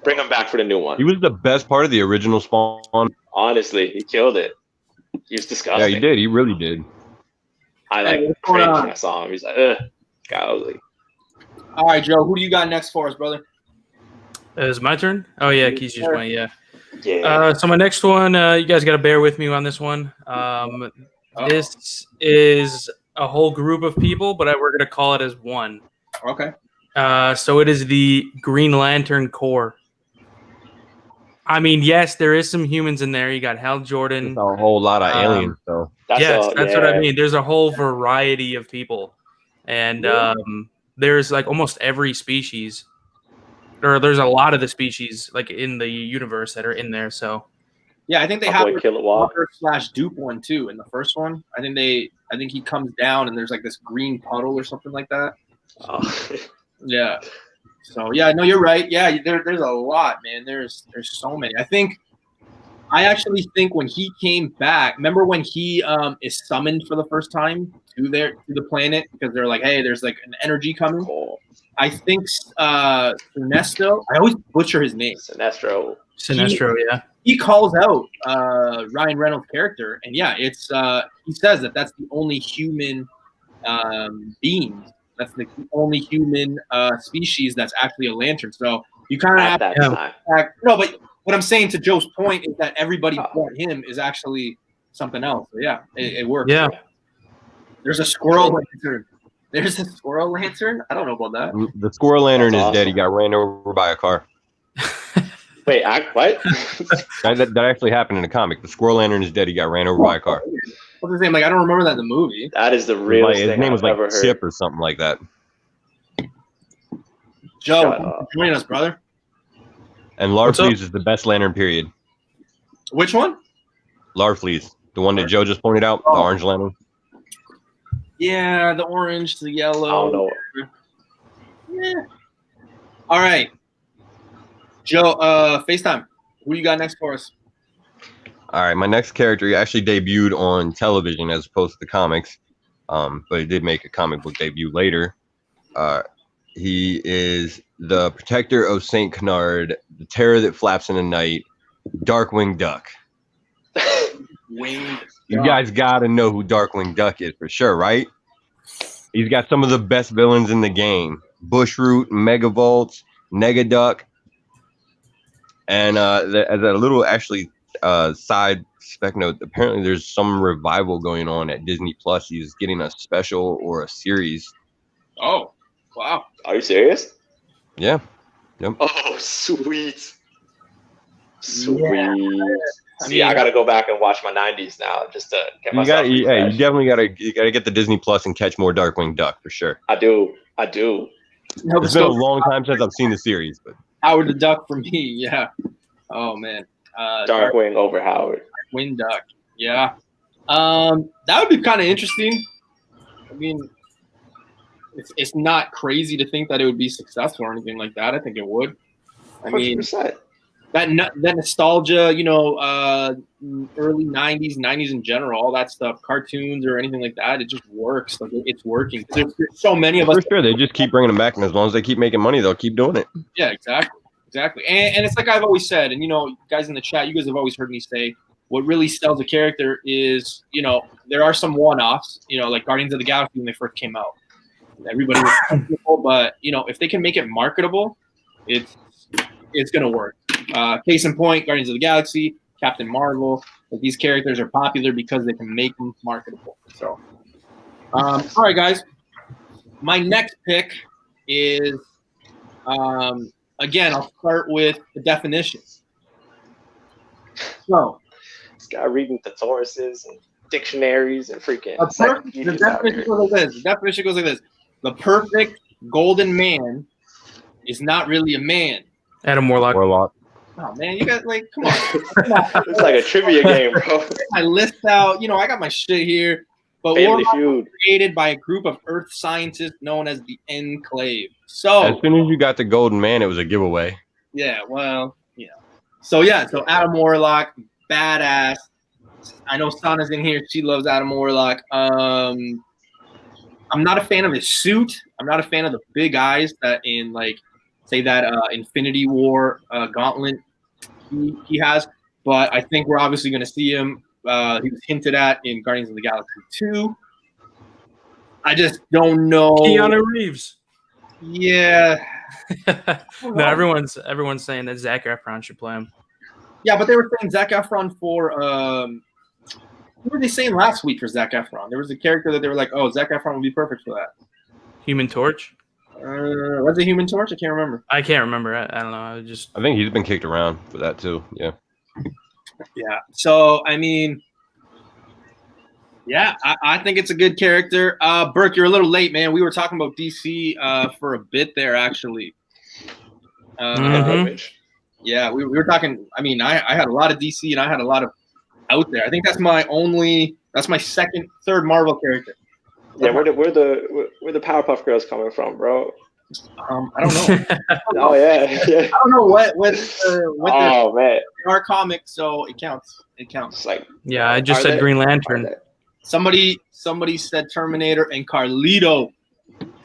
Bring him back for the new one. He was the best part of the original Spawn. Honestly, he killed it. He was disgusting. Yeah, he did. He really did. I cringed when I saw him. He's like, ugh, golly. All right, Joe. Who do you got next for us, brother? Is it my turn? Oh yeah, Keith just went. Yeah. Yeah. So my next one, you guys got to bear with me on this one. This is a whole group of people, but we're gonna call it as one. Okay. So it is the Green Lantern Corps. I mean, yes, there is some humans in there. You got Hal Jordan. There's a whole lot of aliens, though. That's what I mean. There's a whole variety of people, and there's like almost every species, or there's a lot of the species like in the universe that are in there. So yeah, I think they have Kilowog / Dupe one too in the first one. I think he comes down and there's like this green puddle or something like that. Oh. Yeah. So yeah, no, you're right. Yeah, there's a lot, man. There's so many. I actually think when he came back, remember when he is summoned for the first time to the planet because they're like, hey, there's like an energy coming. Cool. I think Sinestro. I always butcher his name. Sinestro. Yeah. He calls out Ryan Reynolds' character, and yeah, it's he says that's the only human being. That's the only human species that's actually a lantern. So you kind of have to no, but what I'm saying to Joe's point is that everybody but him is actually something else. So yeah, it works. Yeah. There's a squirrel lantern. There's a squirrel lantern? I don't know about that. The squirrel lantern is dead. He got ran over by a car. Wait, what? that actually happened in the comic. The squirrel lantern is dead. He got ran over by a car. What's his name? Like, I don't remember that in the movie. That is the realest thing his name was I've ever like heard. Chip or something like that. Joe, join us, brother. And Larfleeze is the best lantern, period. Which one? Larfleeze. The one that Joe just pointed out, the orange lantern. Yeah, the orange, the yellow. I don't know. Yeah. All right. Joe, FaceTime. Who you got next for us? All right, my next character, he actually debuted on television as opposed to the comics, but he did make a comic book debut later. He is the protector of St. Canard, the terror that flaps in the night, Darkwing Duck. Winged You guys got to know who Darkwing Duck is for sure, right? He's got some of the best villains in the game: Bushroot, Megavolts, Negaduck, and as a little actually side spec note, apparently there's some revival going on at Disney Plus. He's getting a special or a series. Oh, wow. Are you serious? Yeah. Oh, sweet. Sweet. I See, I gotta go back and watch my 90s now just to get myself You refreshed. definitely gotta get the Disney Plus and catch more Darkwing Duck for sure. I do. It's been a long time since I've seen the series, but Howard the Duck for me, yeah. Oh man, Darkwing over Howard. Darkwing Duck, yeah. That would be kind of interesting. I mean, it's not crazy to think that it would be successful or anything like that. I think it would. I mean, 100%. that nostalgia, you know, early '90s in general, all that stuff, cartoons or anything like that, it just works. Like it's working. There's so many of us. for sure they just keep bringing them back, and as long as they keep making money, they'll keep doing it. Yeah, exactly. And it's like I've always said, and you know, guys in the chat, you guys have always heard me say, what really sells a character is, you know, there are some one-offs, you know, like Guardians of the Galaxy when they first came out. Everybody was comfortable, but you know, if they can make it marketable, it's gonna work. Case in point, Guardians of the Galaxy, Captain Marvel. Like, these characters are popular because they can make them marketable. So, all right, guys. My next pick is, again, I'll start with the definition. So, This guy reading thesauruses and dictionaries and freaking the encyclopedias out definition here. goes like this. The definition goes like this. The perfect golden man is not really a man. Adam Warlock. Warlock. Oh man, you guys come on. It's like a trivia game, bro. I list out, you know, I got my shit here. But Family Warlock Feud. was created by a group of Earth scientists known as the Enclave. So As soon as you got the Golden Man, it was a giveaway. yeah, well, yeah. So yeah, so Adam Warlock, badass. I know Sana's in here. She loves Adam Warlock. I'm not a fan of his suit. I'm not a fan of the big eyes that in like say that Infinity War gauntlet he has. But I think we're obviously going to see him. He was hinted at in Guardians of the Galaxy 2. I just don't know. Keanu Reeves. Yeah. No, everyone's saying that Zac Efron should play him. Yeah, but they were saying Zac Efron for who were they saying last week for Zac Efron? There was a character that they were like, oh, Zac Efron would be perfect for that. Human Torch. Was it Human Torch? I can't remember. I can't remember. I don't know. I think he's been kicked around for that too. Yeah. Yeah. So I mean, yeah, I think it's a good character. Burke, you're a little late, man. We were talking about DC for a bit there, actually. Mhm. Yeah, we were talking. I mean, I had a lot of DC and I had a lot of out there. I think that's my third Marvel character. Yeah, where the Powerpuff Girls coming from, bro? I don't know. Oh yeah. I don't know what Oh man, they are comics, so it counts. It counts. it's like Yeah, I just Are said they- Green are Lantern. they- Somebody said Terminator, and Carlito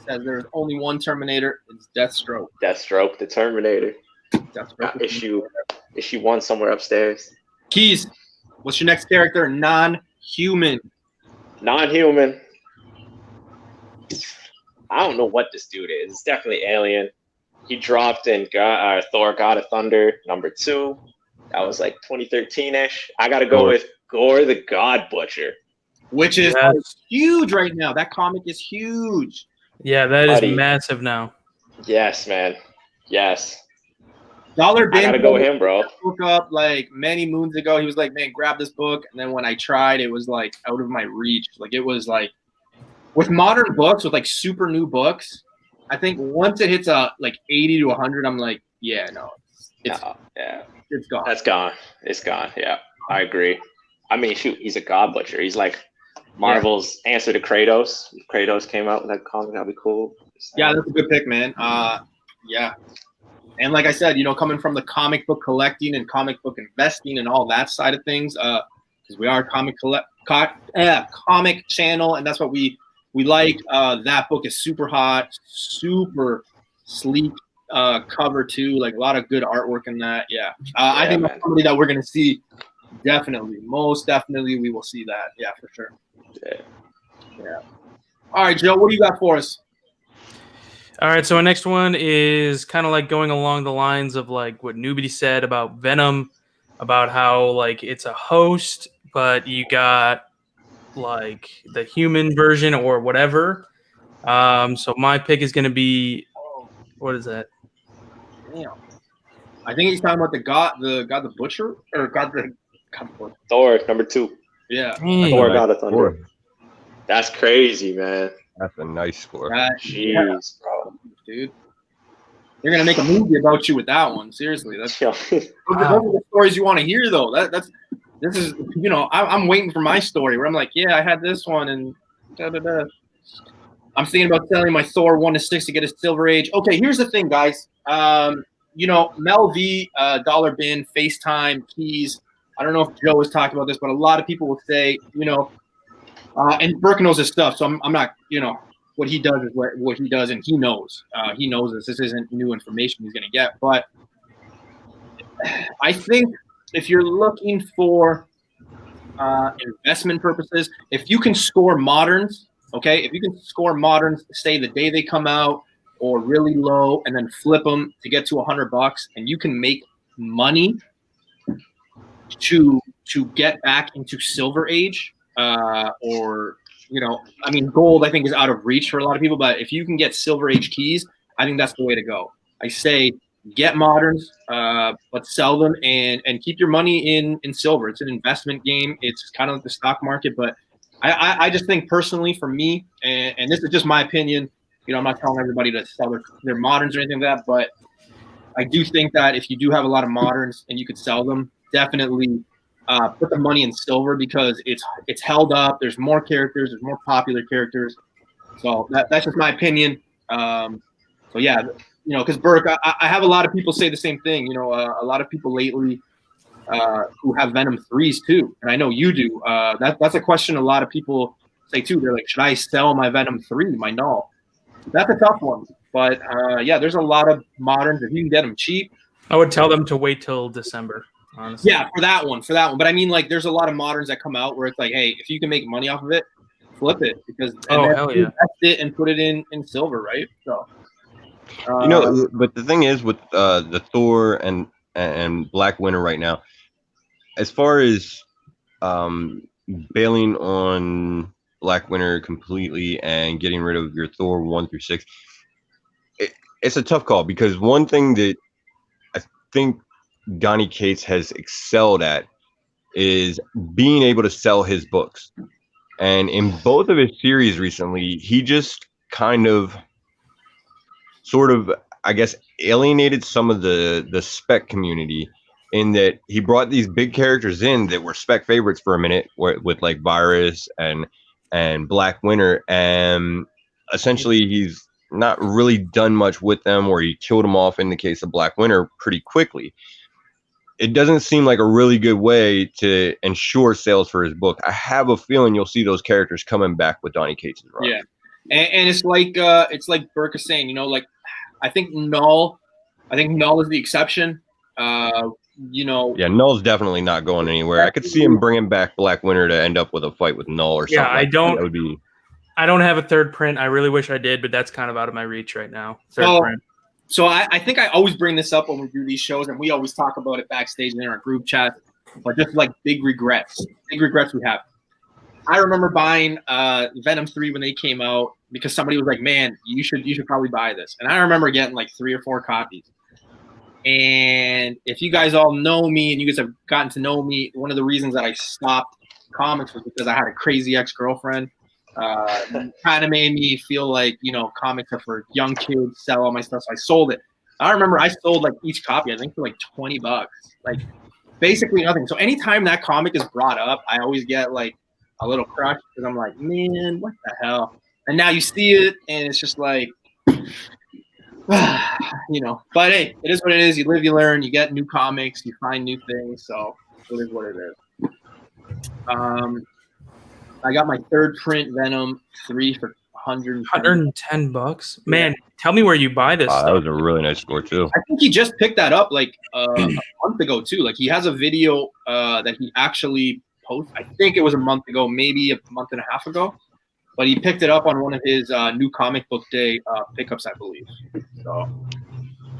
says there's only one Terminator. It's Deathstroke. Deathstroke, the Terminator. Deathstroke. Issue 1 somewhere upstairs. Keys. What's your next character? Non-human. Non-human. I don't know what this dude is. It's definitely alien. He dropped in Thor: God of Thunder #2. That was like 2013-ish. I gotta go with Gore the God Butcher. Which is Yes. huge right now. That comic is huge. Yeah, that is Buddy. massive now. Yes, man. Yes. Dollar I Bin gotta go with him, bro. book up like many moons ago. He was like, man, grab this book. And then when I tried, it was like out of my reach. Like it was like with modern books, with like super new books, I think once it hits like 80 to 100, I'm like, yeah, no, it's No, yeah. it's gone. That's gone. It's gone. Yeah, I agree. I mean, shoot, he's a God Butcher. He's like Marvel's answer to Kratos. If Kratos came out with that comic, that'd be cool. Yeah, that's a good pick, man. Yeah. And like I said, you know, coming from the comic book collecting and comic book investing and all that side of things, because we are a comic channel, and that's what we like. That book is super hot, super sleek cover too, like a lot of good artwork in that. Yeah, I think that's somebody that we're gonna see. Definitely, most definitely, we will see that. Yeah, for sure. Yeah. Yeah. All right, Joe, what do you got for us? All right, so our next one is kind of like going along the lines of like what Newbie said about Venom, about how like it's a host, but you got like the human version or whatever. So my pick is going to be, what is that? Damn. I think he's talking about the Butcher, or God the Butcher. Thor #2. Yeah. Dang. Thor Nice God of Thunder. score. That's crazy, man. That's a nice score. Jeez, bro. Dude. They're gonna make a movie about you with that one. Seriously, that's Yo. those are the stories you want to hear, though. This is I'm waiting for my story where I'm like, yeah, I had this one and da da da. I'm thinking about selling my Thor 1-6 to get a Silver Age. Okay, here's the thing, guys. Mel V, Dollar Bin, FaceTime, keys. I don't know if Joe was talking about this, but a lot of people will say, and Burke knows his stuff, so I'm not, what he does is what he does, and he knows. He knows this. This isn't new information he's going to get. But I think if you're looking for investment purposes, if you can score moderns, okay, if you can score moderns, say the day they come out or really low, and then flip them to get to $100, and you can make money to get back into Silver Age, gold I think is out of reach for a lot of people, but if you can get Silver Age keys, I think that's the way to go. I say get moderns, but sell them and keep your money in silver. It's an investment game. It's kind of like the stock market, but I just think personally for me, and this is just my opinion, I'm not telling everybody to sell their moderns or anything like that, but I do think that if you do have a lot of moderns and you could sell them, definitely put the money in silver because it's held up. There's more characters. There's more popular characters. So that's just my opinion. Because Burke, I have a lot of people say the same thing. A lot of people lately who have Venom 3s too, and I know you do. That's a question a lot of people say too. They're like, should I sell my Venom 3, my null? That's a tough one. But there's a lot of moderns. If you can get them cheap, I would tell them to wait till December. Honestly. Yeah, for that one. But I mean, like, there's a lot of moderns that come out where it's like, hey, if you can make money off of it, flip it because hell yeah, invest it and put it in silver, right? So, but the thing is with the Thor and Black Winter right now, as far as bailing on Black Winter completely and getting rid of your Thor 1-6, it's a tough call because one thing that I think Donny Cates has excelled at is being able to sell his books. And in both of his series recently, he just kind of I guess, alienated some of the spec community in that he brought these big characters in that were spec favorites for a minute with like Virus and Black Winter. And essentially he's not really done much with them, or he killed them off in the case of Black Winter pretty quickly. It doesn't seem like a really good way to ensure sales for his book. I have a feeling you'll see those characters coming back with Donny Cates' run. Yeah, and it's like Burke is saying, I think Null is the exception. Yeah, Null's definitely not going anywhere. I could see him bringing back Black Winter to end up with a fight with Null or something. Yeah, I don't have a third print. I really wish I did, but that's kind of out of my reach right now. Print. So I think I always bring this up when we do these shows, and we always talk about it backstage in our group chat, but just like big regrets we have. I remember buying Venom 3 when they came out because somebody was like, man, you should probably buy this. And I remember getting like 3 or 4 copies. And if you guys all know me and you guys have gotten to know me, one of the reasons that I stopped comics was because I had a crazy ex-girlfriend. Kind of made me feel like, comics are for young kids, sell all my stuff. So I sold it. I remember I sold like each copy, I think for like $20, like basically nothing. So anytime that comic is brought up, I always get like a little crush because I'm like, man, what the hell? And now you see it and it's just like, but hey, it is what it is. You live, you learn, you get new comics, you find new things. So it is what it is. I got my third print Venom 3 for $110. Man, tell me where you buy this stuff. That was a really nice score too. I think he just picked that up like a month ago too. Like he has a video that he actually posted. I think it was a month ago, maybe a month and a half ago. but he picked it up on one of his new comic book day pickups, I believe. So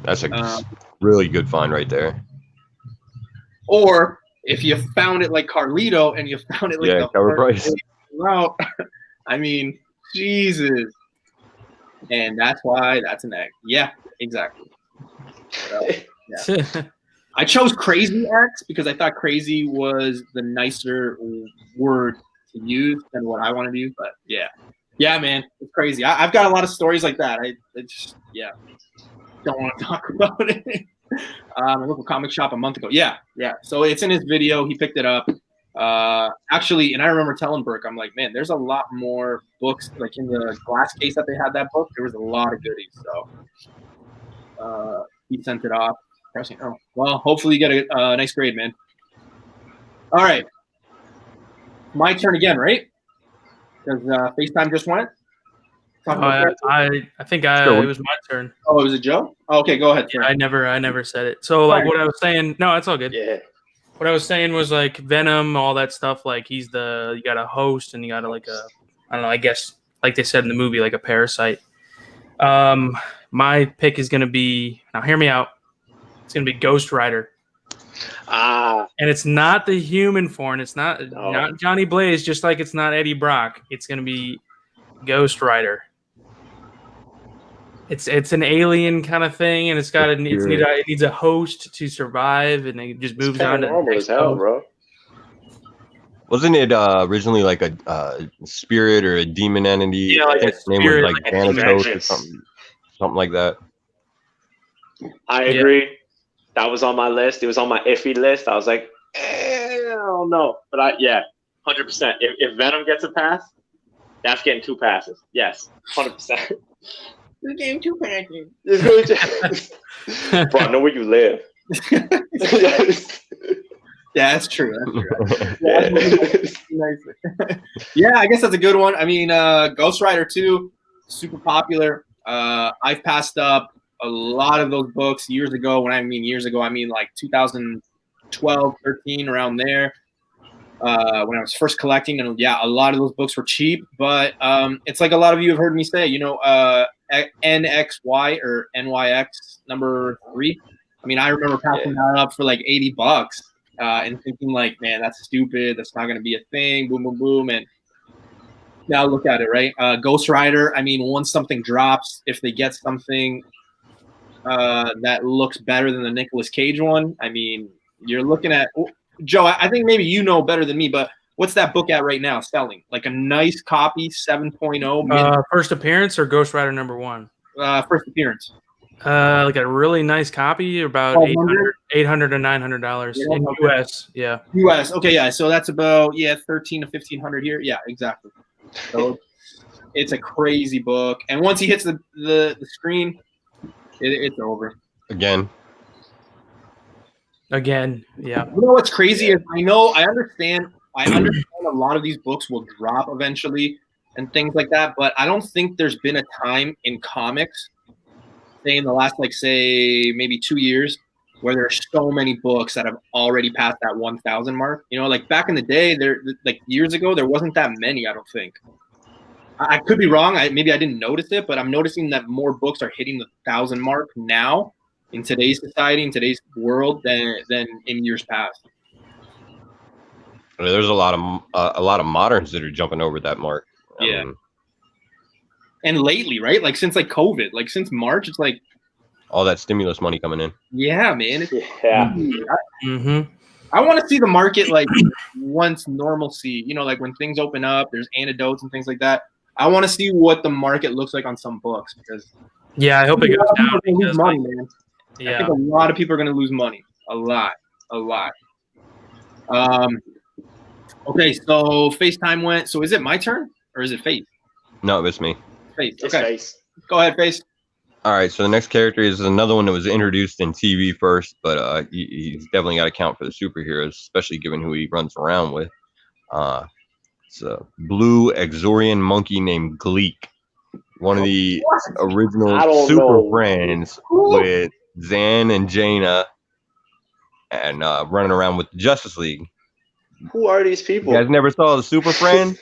That's a really good find right there. or if you found it like Carlito and you found it like the cover price. route, I mean, Jesus. And that's why that's an egg. Yeah, exactly. So, yeah. I chose Crazy X because I thought crazy was the nicer word to use than what I wanted to use. But yeah, man, it's crazy. I've got a lot of stories like that. I just don't want to talk about it. A local comic shop a month ago. Yeah. So it's in his video. He picked it up. Actually, and I remember telling Burke, I'm like, man, there's a lot more books like in the glass case that they had that book. There was a lot of goodies. So he sent it off. Oh, well, hopefully you get a nice grade, man. All right. My turn again, right? Because FaceTime just went. I think it was my turn. Oh, it was a Joe? Oh, okay, go ahead. Yeah, I never said it. So like what I was saying, no, it's all good. Yeah. What I was saying was like Venom, all that stuff. Like you got a host and you got I don't know, I guess like they said in the movie, like a parasite. My pick is gonna be, now hear me out. It's gonna be Ghost Rider. And it's not the human form. It's not Johnny Blaze, just like it's not Eddie Brock. It's gonna be Ghost Rider. It's an alien kind of thing, and it needs a host to survive, and it just moves on to the next hell, bro. Wasn't it originally like a spirit or a demon entity? Yeah, like I think his name was like Thanatos or something like that. I agree. That was on my list. It was on my iffy list. I was like, I don't know. But 100%. If Venom gets a pass, that's getting 2 passes. Yes, 100%. You're getting 2 passes. Bro, I know where you live. Yeah, that's true. Yeah, I guess that's a good one. I mean, Ghost Rider 2, super popular. I've passed up a lot of those books years ago. When I mean years ago, I mean like 2012, 13, around there. When I was first collecting, and a lot of those books were cheap. But it's like a lot of you have heard me say, NXY or NYX number 3. I mean, I remember passing that up for like $80 and thinking like, man, that's stupid. That's not going to be a thing. Boom, boom, boom. And now look at it, right? Ghost Rider. I mean, once something drops, if they get something that looks better than the Nicolas Cage one, I mean, you're looking at Joe. I think maybe you know better than me, but what's that book at right now selling? Like a nice copy, 7.0. First appearance or Ghost Rider number 1? First appearance. Like a really nice copy, about $800 to $900 in US. Yeah. US. Okay, yeah. So that's about $1,300 to $1,500 here. Yeah, exactly. So it's a crazy book, and once he hits the screen, it's over. Again, yeah. You know what's crazy is I understand a lot of these books will drop eventually and things like that, but I don't think there's been a time in comics, say in the last maybe 2 years, where there's so many books that have already passed that 1,000 mark. Like back in the day, years ago, there wasn't that many. I don't think. I could be wrong. Maybe I didn't notice it, but I'm noticing that more books are hitting the 1,000 mark now in today's society, in today's world, than in years past. There's a lot of moderns that are jumping over that mark. Yeah. And lately, right? Like since COVID, like since March, it's like all that stimulus money coming in. Yeah, man. Mm-hmm. I want to see the market like once normalcy. Like when things open up, there's antidotes and things like that. I want to see what the market looks like on some books because. Yeah, I hope it goes down. Lose money, man. Yeah. I think a lot of people are going to lose money. A lot. Okay, so FaceTime went. So is it my turn or is it Face? No, it's me. Face. It's Okay. Face. Go ahead, Face. All right, so the next character is another one that was introduced in TV first, but he's definitely got to count for the superheroes, especially given who he runs around with. It's a blue Exorian monkey named Gleek, one of the original Super Friends with Zan and Jaina, and running around with the Justice League. Who are these people? You guys never saw the Super Friend,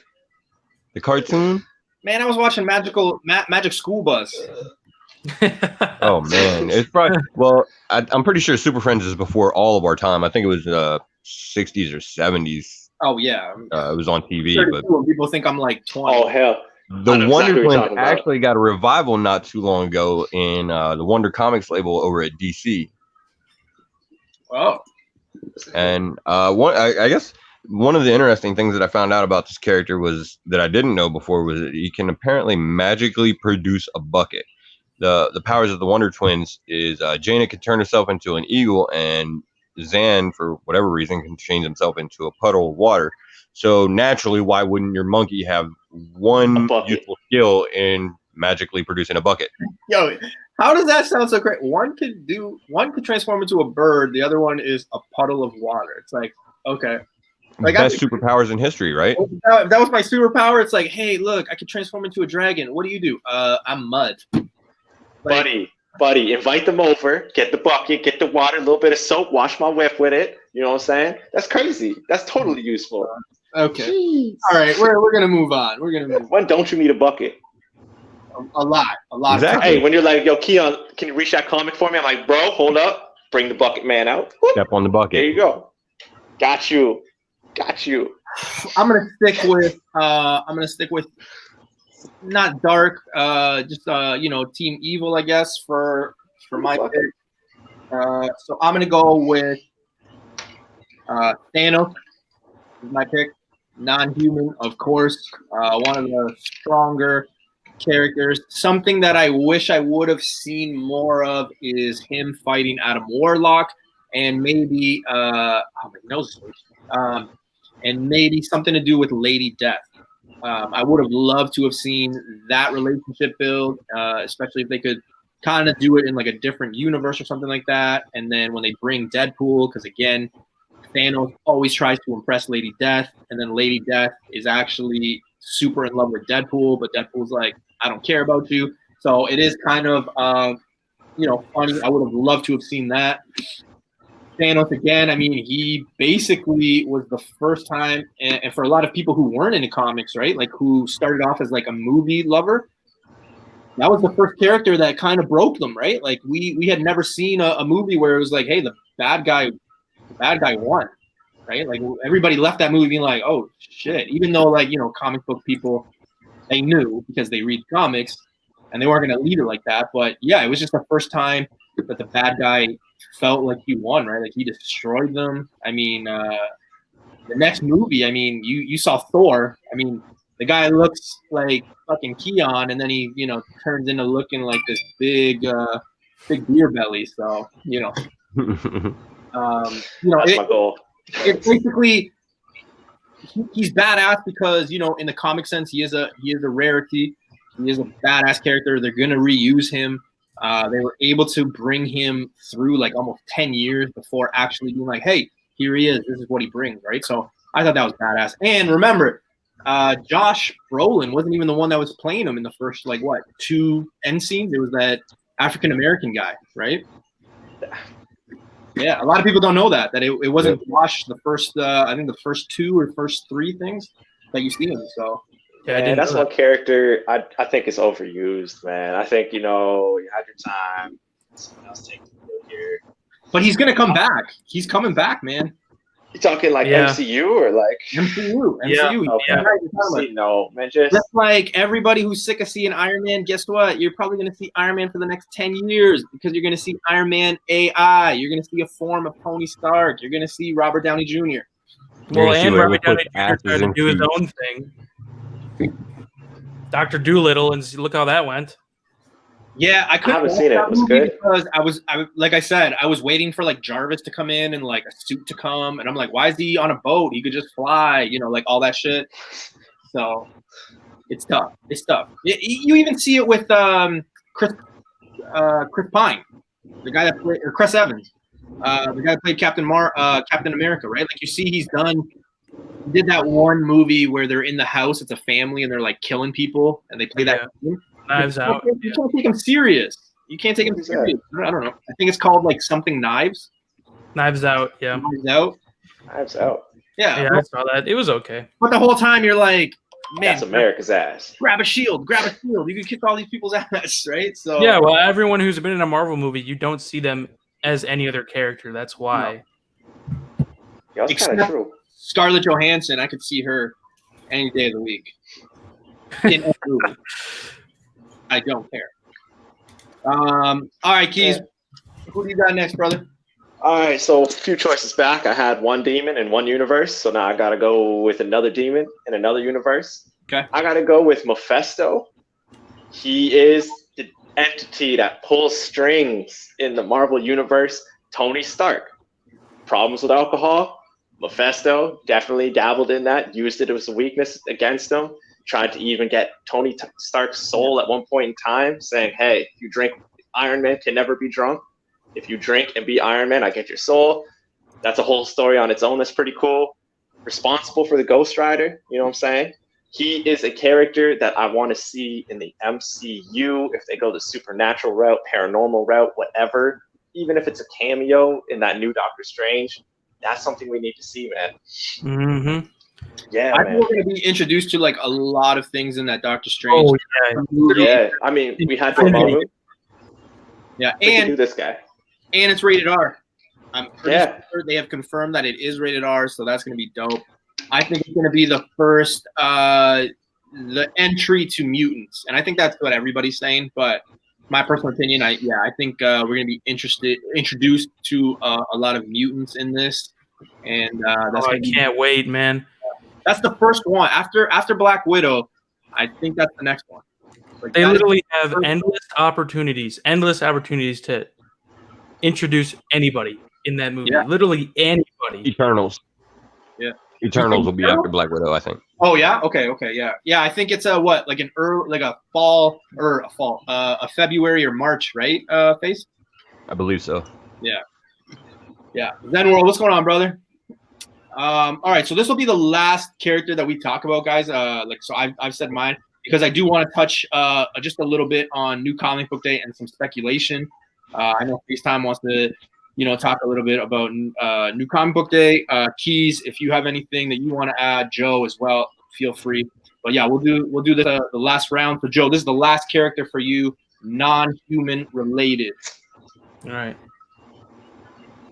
the cartoon? Man, I was watching Magic School Bus. Oh man, it's probably I'm pretty sure Super Friends is before all of our time. I think it was 60s or 70s. Oh yeah, It was on TV, but when people think I'm like 20. Oh hell. the I know Wonder exactly what you're Twins talking about. actually got a revival not too long ago in the Wonder Comics label over at DC. Oh, And I guess one of the interesting things that I found out about this character was that I didn't know before was that he can apparently magically produce a bucket. The powers of the Wonder Twins is Jaina can turn herself into an eagle, and Zan, for whatever reason, can change himself into a puddle of water. So naturally, why wouldn't your monkey have one useful skill in magically producing a bucket? yo, how does that sound so great? One could transform into a bird. The other one is a puddle of water. It's like, okay. Like, Best superpowers in history, right? If that was my superpower, it's like, hey, look, I could transform into a dragon. What do? I'm mud. Buddy, invite them over, get the bucket, get the water, a little bit of soap, wash my whip with it. You know what I'm saying? That's crazy. That's totally useful. Okay. Jeez. All right, we're gonna move on. When don't you need a bucket? A lot. Exactly. Hey, when you're like, yo, Keon, can you reach that comic for me? I'm like, bro, hold up. Bring the bucket man out. Whoop. Step on the bucket. There you go. Got you. I'm gonna stick with not dark, just Team Evil, I guess, for my pick. So I'm gonna go with Thanos. Is my pick. Non-human, of course. One of the stronger characters. Something that I wish I would have seen more of is him fighting Adam Warlock, and maybe my nose is and maybe something to do with Lady Death. I would have loved to have seen that relationship build, especially if they could kind of do it in like a different universe or something like that. And then when they bring Deadpool, because again, Thanos always tries to impress Lady Death, and then Lady Death is actually super in love with Deadpool, but Deadpool's like, I don't care about you. So it is kind of, funny. I would have loved to have seen that. Thanos again, I mean, he basically was the first time, and for a lot of people who weren't into comics, right, like who started off as like a movie lover, that was the first character that kind of broke them, right? Like we had never seen a movie where it was like, hey, the bad guy won, right? Like everybody left that movie being like, oh shit, even though like, comic book people, they knew because they read comics and they weren't going to lead it like that. But yeah, it was just the first time that the bad guy felt like he won, right? Like he destroyed them. I mean, the next movie, I mean, you saw Thor. I mean, the guy looks like fucking Keon, and then he, turns into looking like this big beer belly. So, That's my goal. It's basically he's badass because in the comic sense he is a rarity. He is a badass character. They're gonna reuse him. They were able to bring him through like almost 10 years before actually being like, hey, here he is. This is what he brings, right? So I thought that was badass. And remember, Josh Brolin wasn't even the one that was playing him in the first, 2 end scenes. It was that African-American guy, right? Yeah, a lot of people don't know that it wasn't Josh the first, I think the first 2 or first 3 things that you see him. So yeah, that's one character I think is overused, man. I think, you had your time. Someone else take the field here. But he's gonna come back. He's coming back, man. You talking like MCU or like MCU? Yeah. Okay. No, man, just like everybody who's sick of seeing Iron Man. Guess what? You're probably gonna see Iron Man for the next 10 years because you're gonna see Iron Man AI. You're gonna see a form of Tony Stark. You're gonna see Robert Downey Jr. Well, and Robert Downey Jr. tried to do his own thing. Dr. Doolittle, and look how that went. Yeah, I haven't seen it. Was good because I like I said, I was waiting for like Jarvis to come in and like a suit to come, and I'm like, why is he on a boat? He could just fly, like all that shit. So it's tough. It's tough. You even see it with Chris Pine, the guy that played, or Chris Evans, the guy that played Captain America, right? Like you see, he did that one movie where they're in the house. It's a family and they're like killing people, and they play that game. Knives Out. You can't take him serious. You can't take him serious. I don't know. I think it's called like something Knives. Knives Out. Yeah. Knives Out. Yeah. Yeah, I saw that. It was okay. But the whole time you're like, man, That's America's ass. grab a shield. You can kick all these people's ass, right? So Yeah, well, everyone who's been in a Marvel movie, you don't see them as any other character. That's why. Yeah, that's kind of Except- true. Scarlett Johansson, I could see her any day of the week. In a movie. I don't care. All right, Keys. Who do you got next, brother? All right, so a few choices back. I had one demon in one universe, so now I gotta go with another demon in another universe. Okay. I gotta go with Mephisto. He is the entity that pulls strings in the Marvel universe. Tony Stark. Problems with alcohol. Mephisto definitely dabbled in that, used it as a weakness against him. Tried to even get Tony Stark's soul at one point in time, saying, "Hey, if you drink, Iron Man can never be drunk. If you drink and be Iron Man, I get your soul." That's a whole story on its own. That's pretty cool. Responsible for the Ghost Rider, you know what I'm saying? He is a character that I want to see in the MCU if they go the supernatural route, paranormal route, whatever. Even if it's a cameo in that new Doctor Strange, that's something we need to see, man. Mm-hmm. Yeah, I man. think we're going to be introduced to like a lot of things in that Doctor Strange. Oh, yeah. Yeah, I mean, we had Dormammu. Yeah, We can and do this guy. it's rated R. I'm pretty Yeah. sure they have confirmed that it is rated R, so that's going to be dope. I think it's going to be the first the entry to mutants, and I think that's what everybody's saying. But my personal opinion, I think we're going to be introduced to a lot of mutants in this, and that's I gonna be- can't wait, man. that's the first one after Black Widow. I think that's the next one. Like, They that- literally have endless opportunities to introduce anybody in that movie. Yeah. Literally anybody. Eternals. Yeah. Eternals will be Eternals? after Black Widow, I think. Oh yeah, okay, yeah. I think it's like an early, like a fall or a February or March, right? Face. I believe so. Yeah. Zen World, what's going on, brother? All right, so this will be the last character that we talk about, guys. So I've said mine because I do want to touch just a little bit on New Comic Book Day and some speculation. I know FaceTime wants to, talk a little bit about New Comic Book Day. Keys, if you have anything that you want to add, Joe as well, feel free. But yeah, we'll do the last round. So Joe, this is the last character for you, non-human related. All right.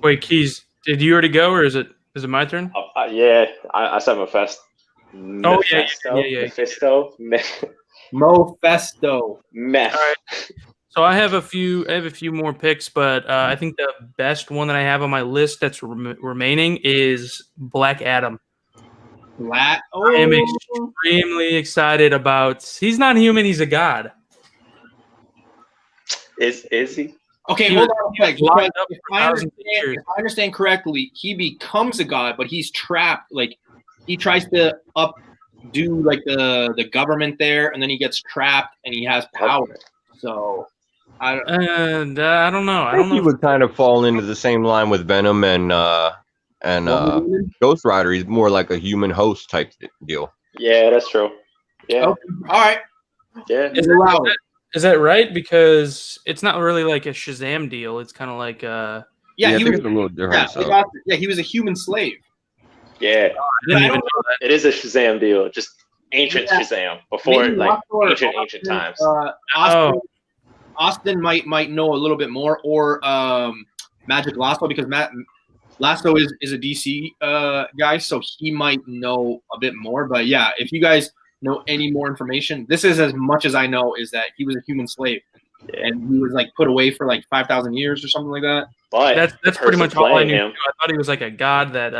Wait, Keys, did you already go, or is it my turn? Yeah, I said Mephisto. Oh, yeah. Mephisto. Mephisto. Meth. All right. So I have a few more picks, but I think the best one that I have on my list that's remaining is Black Adam. Black. I am extremely excited about. He's not human. He's a god. Is he? Okay, He hold was- on a sec. locked because up If for I, thousands of understand, years. if I understand correctly, he becomes a god, but he's trapped. Like he tries to updo like the government there, and then he gets trapped, and he has power. So I don't. And I don't know. I I don't think he know. would kind of fall into the same line with Venom and Ghost Rider. He's more like a human host type deal. Yeah, that's true. Yeah, Okay, all right. yeah. Is Allow it. Is that right? Because it's not really like a Shazam deal. It's kind of like Yeah, I he think was. it's a little different. so. He was a human slave. Yeah, I didn't I even don't know that. it is a Shazam deal. Just ancient Yeah. Shazam before Maybe like Lasso or ancient Austin, times. Austin might know a little bit more, or Magic Lasso, because Lasso is a DC guy, so he might know a bit more. But yeah, if you guys know any more information, this is as much as I know, is that he was a human slave, and he was like put away for like 5,000 years or something like that. But That's the pretty person much all I playing knew. him- I thought he was like a god that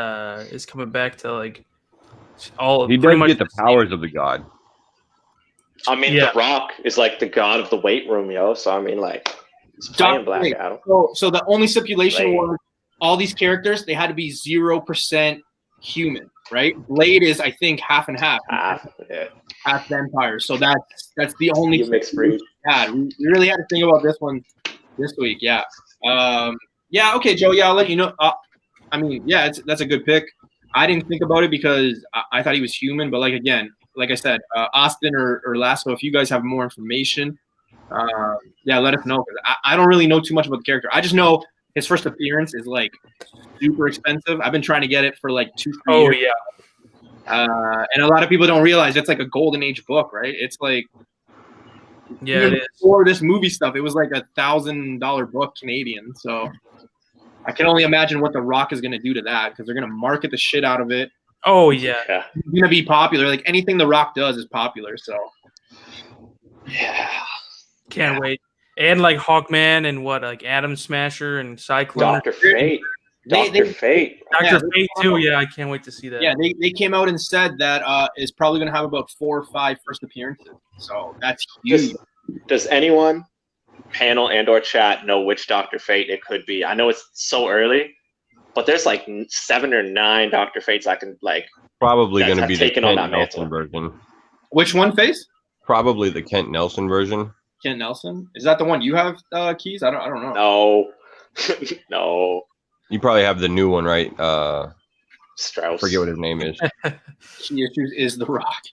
is coming back to like all. He pretty does much get the powers of the god. I mean, Yeah. The Rock is like the god of the weight room, yo. So I mean, like, he's playing Black Wait, Adam. So the only stipulation Blade. was all these characters, they had to be 0% human, right? Blade is, I think, half and half. Half vampire. So that's the only You mixed breed. Yeah, we really had to think about this one this week. Yeah. Yeah. Okay, Joe. Yeah, I'll let you know. I mean, yeah, that's a good pick. I didn't think about it because I thought he was human, but like I said, Austin or Lasso, if you guys have more information, yeah, let us know. 'Cause I don't really know too much about the character. I just know his first appearance is like super expensive. I've been trying to get it for like 2-3 Oh years. yeah. And a lot of people don't realize it's like a golden age book, right? It's like Yeah, it is. before this movie stuff, it was like $1,000 book Canadian. So I can only imagine what The Rock is going to do to that because they're going to market the shit out of it. Oh yeah. Yeah. It's going to be popular. Like anything The Rock does is popular. So Yeah. Can't wait. And like Hawkman and what, like Atom Smasher and Cyclone. Dr. Fate. They- Dr. Fate. Dr. Yeah. Fate too. Yeah, I can't wait to see that. yeah, they came out and said that is probably going to have about 4 or 5 first appearances. So that's huge. Does anyone, panel and or chat, know which Dr. Fate it could be? I know it's so early, but there's like 7 or 9 Dr. Fates I can like. Probably Guys going to have be the taken on Kent that Nelson mantle. version. Which one, Face? Probably the Kent Nelson version. Ken Nelson. Is that the one you have, Keys? I don't know. No. No. You probably have the new one, right? Strauss. Forget what his name is. Key issues is The Rock.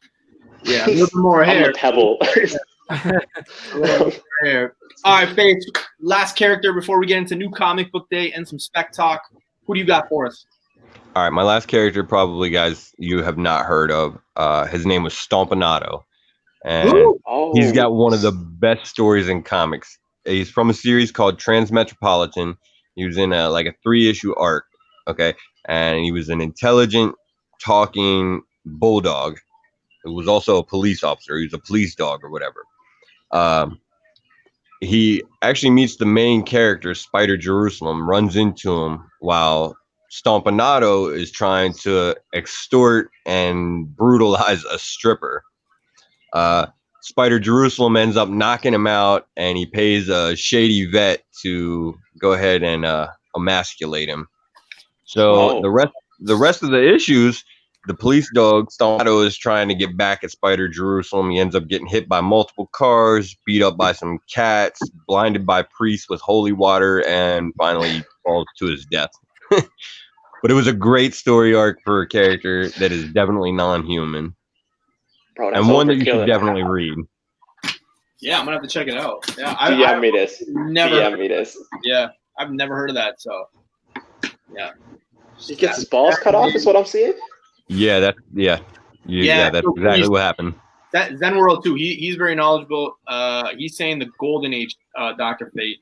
Yeah, a little more I'm hair. a pebble. A little more hair. All right, Face. Last character before we get into new comic book day and some spec talk. Who do you got for us? All right, my last character, probably guys you have not heard of. His name was Stompanato, and Ooh. Oh, he's got one of the best stories in comics. He's from a series called Transmetropolitan. He was in a 3-issue arc, okay, and he was an intelligent, talking bulldog. It was also a police officer. He was a police dog or whatever. He actually meets the main character, Spider Jerusalem, runs into him while Stompanato is trying to extort and brutalize a stripper. Spider Jerusalem ends up knocking him out, and he pays a shady vet to go ahead and emasculate him. So Oh. the rest of the issues, the police dog Stompanato is trying to get back at Spider Jerusalem. He ends up getting hit by multiple cars, beat up by some cats, blinded by priests with holy water, and finally falls to his death. But it was a great story arc for a character that is definitely non-human, bro, that's and one that you overkill. should definitely read. Yeah, I'm gonna have to check it out. Yeah, DM me this. never. DM me this. Yeah, I've never heard of that. So, yeah. He gets his balls cut off, is what I'm seeing? Yeah, that's Yeah, that's so exactly he's- what happened. That Zen World too. He's very knowledgeable. He's saying the golden age, Dr. Fate.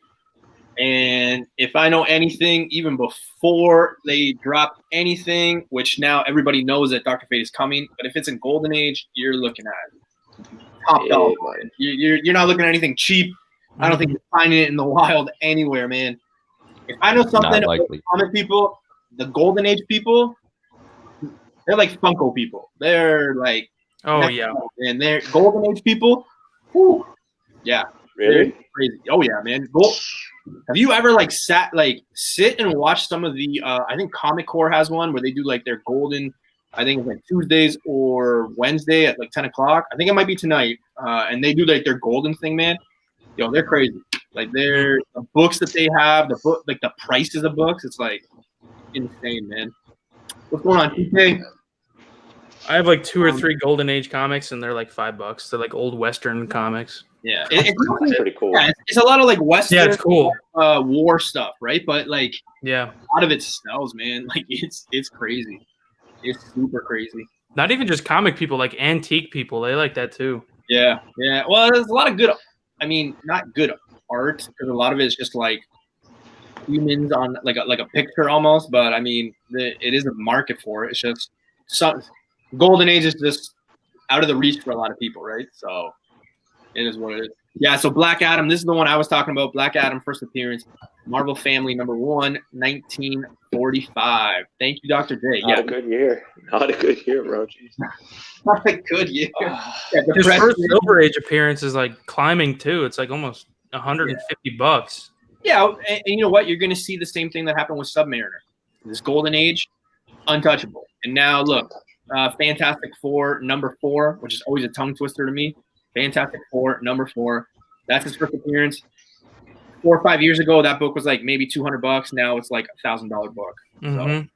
And if I know anything, even before they drop anything, which now everybody knows that Dr. Fate is coming, but if it's in golden age, you're looking at top Yeah, dog. man. You're not looking at anything cheap. I don't think you're finding it in the wild anywhere, man. If I know something Not about likely. comic people, the golden age people, they're like Funko people. They're like, Oh yeah. and they're golden age people. Whew, yeah, Really? they're crazy. Oh yeah, man. Have you ever sit and watch some of the? I think Comic Core has one where they do like their golden. I think it's like Tuesdays or Wednesday at like 10 o'clock. I think it might be tonight. And they do like their golden thing, man. Yo, they're crazy. Like the books that they have, the book, like the prices of books, it's like insane, man. What's going on, TK? I have like 2 or 3 Golden Age comics, and they're like $5. They're like old Western comics. Yeah, That's pretty cool. yeah, it's a lot of like Western Yeah, it's cool. war stuff, right? But like Yeah. a lot of it smells, man. Like it's crazy. It's super crazy. Not even just comic people, like antique people. They like that too. Yeah, yeah. Well, there's a lot of good. I mean, not good art because a lot of it is just like humans on like a picture almost. But I mean, it is a market for it. It's just some golden age is just out of the reach for a lot of people, right? So it is what it is. Yeah. So Black Adam. This is the one I was talking about. Black Adam first appearance. Marvel Family #1, 1945. Thank you, Dr. J. Not Yeah, a good year. Not a good year, bro. Jeez. not a good year. Ah. Yeah, His depressed first year. Silver Age appearance is like climbing too. It's like almost $150. Yeah, and you know what? You're going to see the same thing that happened with Submariner. This golden age, untouchable. And now look, Fantastic Four #4, which is always a tongue twister to me. Fantastic Four #4. That's his first appearance. 4 or 5 years ago, that book was like maybe $200. Now it's like $1,000 book. Mhm.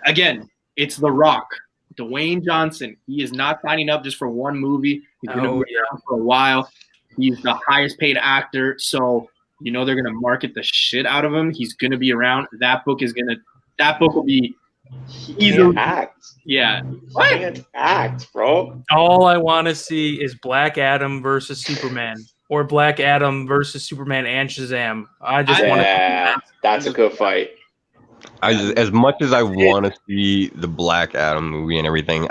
Again, it's The Rock, Dwayne Johnson. He is not signing up just for one movie. He's going to Oh, be around for a while. He's the highest paid actor, so you know they're going to market the shit out of him. He's going to be around. That book will be He Easily. can't act. Yeah. He What? can't act, bro. All I want to see is Black Adam versus Superman, or Black Adam versus Superman and Shazam. I just want to. Yeah, that's a good fight. As much as I want to see the Black Adam movie and everything,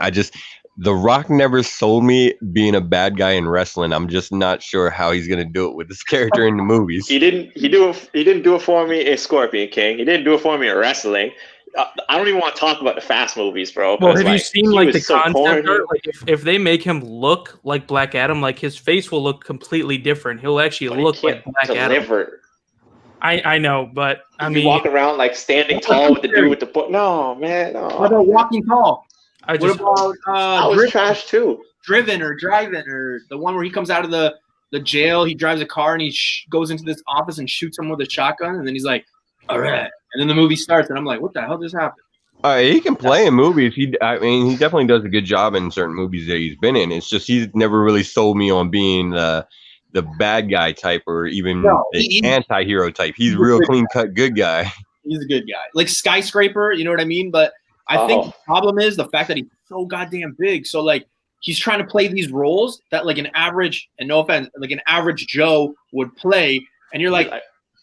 The Rock never sold me being a bad guy in wrestling. I'm just not sure how he's gonna do it with this character in the movies. He didn't do it for me in Scorpion King. He didn't do it for me in wrestling. I don't even want to talk about the Fast movies, bro. Well, 'cause, have you seen he like was the so concept corny. art? Like if they make him look like Black Adam, like his face will look completely different. He'll actually But he look like can't Black Adam. deliver. I know, but I You mean, walk around like standing tall with the dude with the book. No, man. No. What about Walking Tall? I What just about I was trash too. Driven or Driving, or the one where he comes out of the jail, he drives a car and he goes into this office and shoots him with a shotgun, and then he's like, all right. And then the movie starts, and I'm like, what the hell just happened? He can play in movies. He definitely does a good job in certain movies that he's been in. It's just he's never really sold me on being the bad guy type or even the anti-hero type. He's a real clean-cut good guy. He's a good guy. Like Skyscraper, you know what I mean? But I think the problem is the fact that he's so goddamn big. So, like, he's trying to play these roles that, like, an average, and no offense, like an average Joe would play. And you're like,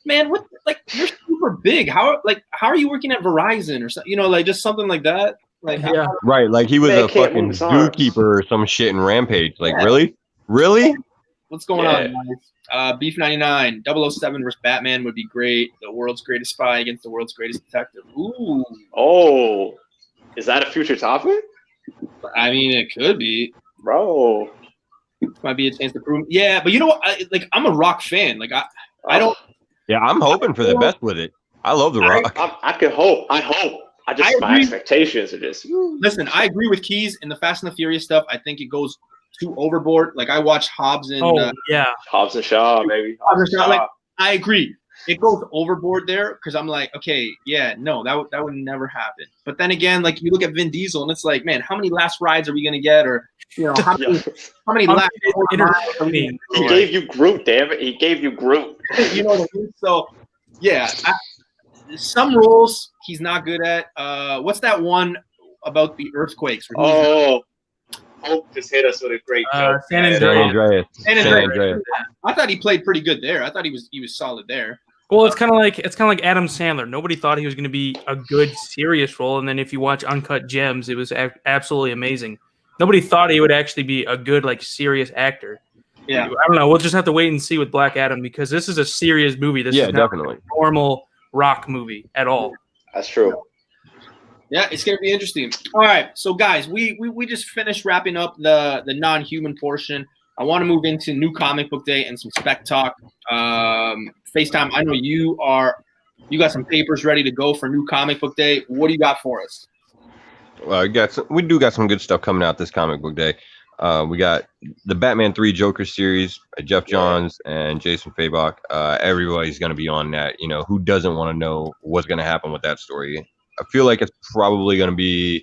man, what? Like, you're super big. How are you working at Verizon or something? You know, like, just something like that. Like, yeah. Right, like he was Man a can't fucking move his arms. zookeeper or some shit in Rampage. Like, Yeah. Really? What's going on, guys? Beef 99, 007 versus Batman would be great. The world's greatest spy against the world's greatest detective. Ooh. Oh, is that a future topic, I mean, it could be. bro? Might be a chance to prove. Yeah, but you know what? I'm a Rock fan. Like, I don't. Yeah, I'm hoping for the best with it. I love The Rock. I could hope. I hope. My agree. expectations are just. Listen, I agree with Keys in the Fast and the Furious stuff. I think it goes too overboard. Like, I watched Hobbs and yeah. Hobbs and Shaw, maybe. Hobbs and Shaw. Like, I agree. It goes overboard there because I'm like, okay, yeah, no, that would never happen. But then again, like, you look at Vin Diesel and it's like, man, how many last rides are we gonna get? Or, you know, how many last miles are we gonna He get? gave you Groot, damn it. He gave you Groot. You know what I mean? So, yeah, some roles he's not good at. What's that one about the earthquakes? Oh, Hope just hit us with a great joke. San Andreas. San Andreas. I thought he played pretty good there. I thought he was solid there. Well, it's kind of like Adam Sandler. Nobody thought he was going to be a good serious role, and then if you watch Uncut Gems, it was absolutely amazing. Nobody thought he would actually be a good like serious actor. Yeah, I don't know. We'll just have to wait and see with Black Adam because this is a serious movie. This is not definitely a normal Rock movie at all. That's true. Yeah, it's gonna be interesting. All right, so guys, we just finished wrapping up the non-human portion. I want to move into new comic book day and some spec talk. FaceTime, I know you got some papers ready to go for new comic book day. What do you got for us? Well, we do got some good stuff coming out this comic book day. We got the Batman 3 Joker series, Jeff Johns and Jason Fabok. Everybody's going to be on that. You know, who doesn't want to know what's going to happen with that story? I feel like it's probably going to be,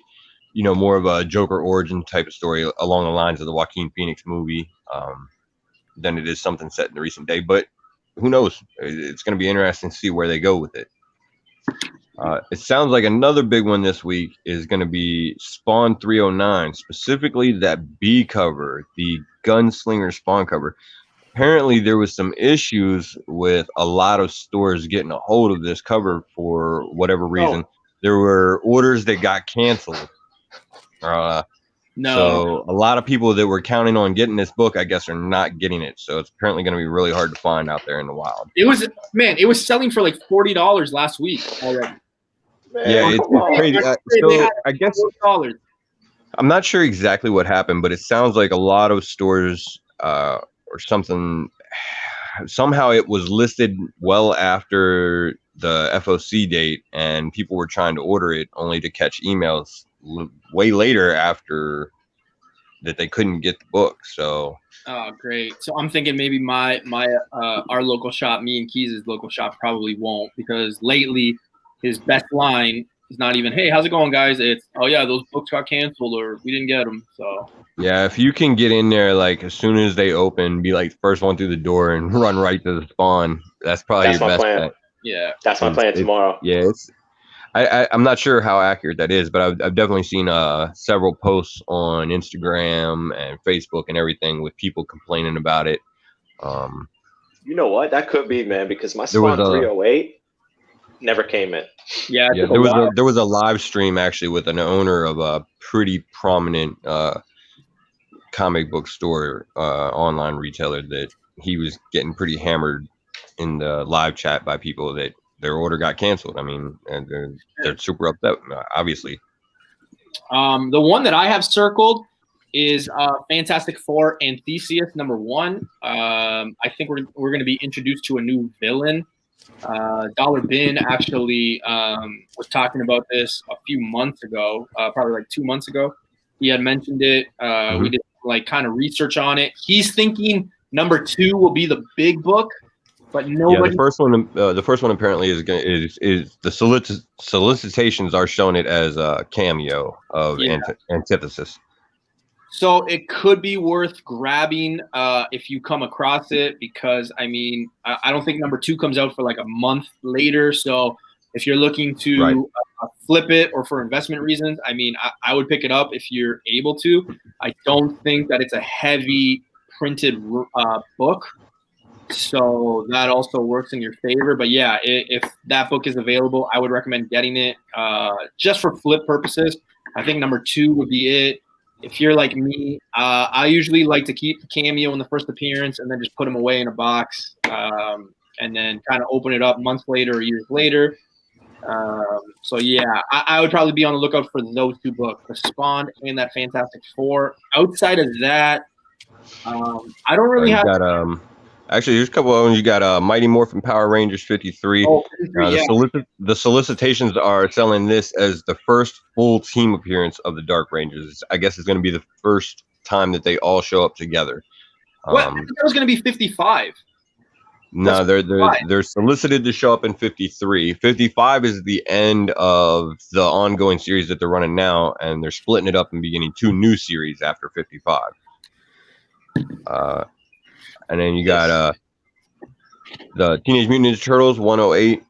you know, more of a Joker origin type of story along the lines of the Joaquin Phoenix movie than it is something set in the recent day. But who knows? It's going to be interesting to see where they go with it. It sounds like another big one this week is going to be Spawn 309, specifically that B cover, the Gunslinger Spawn cover. Apparently, there was some issues with a lot of stores getting a hold of this cover for whatever reason. There were orders that got canceled. No. So a lot of people that were counting on getting this book, I guess, are not getting it. So it's apparently going to be really hard to find out there in the wild. It was selling for like $40 last week already. Man, Yeah, it's crazy. So I guess $40. I'm not sure exactly what happened, but it sounds like a lot of stores or something. Somehow it was listed well after the FOC date, and people were trying to order it only to catch emails way later after that they couldn't get the book. So Oh, great. So I'm thinking maybe my our local shop, me and Keys' local shop, probably won't, because lately his best line is not even, hey, how's it going, guys? It's, oh yeah, those books got canceled or we didn't get them. So yeah, if you can get in there like as soon as they open, be like the first one through the door and run right to the Spawn, that's probably That's your my best plan. bet. yeah. That's my plan tomorrow. Yeah, I'm not sure how accurate that is, but I've definitely seen several posts on Instagram and Facebook and everything with people complaining about it. You know what? That could be, man, because my There was Spawn a 308 never came in. Yeah, it yeah, took a while. there was a live stream actually with an owner of a pretty prominent comic book store online retailer that he was getting pretty hammered in the live chat by people that their order got canceled. I mean, and they're super upset, obviously. The one that I have circled is Fantastic Four and Theseus #1. I think we're going to be introduced to a new villain. Dollar Bin actually was talking about this a few months ago, probably like 2 months ago. He had mentioned it. We did like kind of research on it. He's thinking #2 will be the big book, but nobody. Yeah, the first one apparently is the solicitations are showing it as a cameo of Antithesis. So it could be worth grabbing if you come across it, because I mean, I don't think #2 comes out for like a month later. So if you're looking to flip it or for investment reasons, I mean, I would pick it up if you're able to. I don't think that it's a heavy printed book, so that also works in your favor. But yeah, if that book is available, I would recommend getting it just for flip purposes. I think #2 would be it. If you're like me, I usually like to keep the cameo in the first appearance and then just put them away in a box, and then kind of open it up months later or years later. So yeah, I would probably be on the lookout for those 2 books, the Spawn and that Fantastic Four. Outside of that, I don't really have. Actually, there's a couple of them. You got Mighty Morphin Power Rangers 53. Oh, 53, yeah. The solicitations are selling this as the first full team appearance of the Dark Rangers. I guess it's going to be the first time that they all show up together. What? I thought that was going to be 55. No, they're solicited to show up in 53. 55 is the end of the ongoing series that they're running now, and they're splitting it up and beginning 2 new series after 55. And then you got the Teenage Mutant Ninja Turtles 108.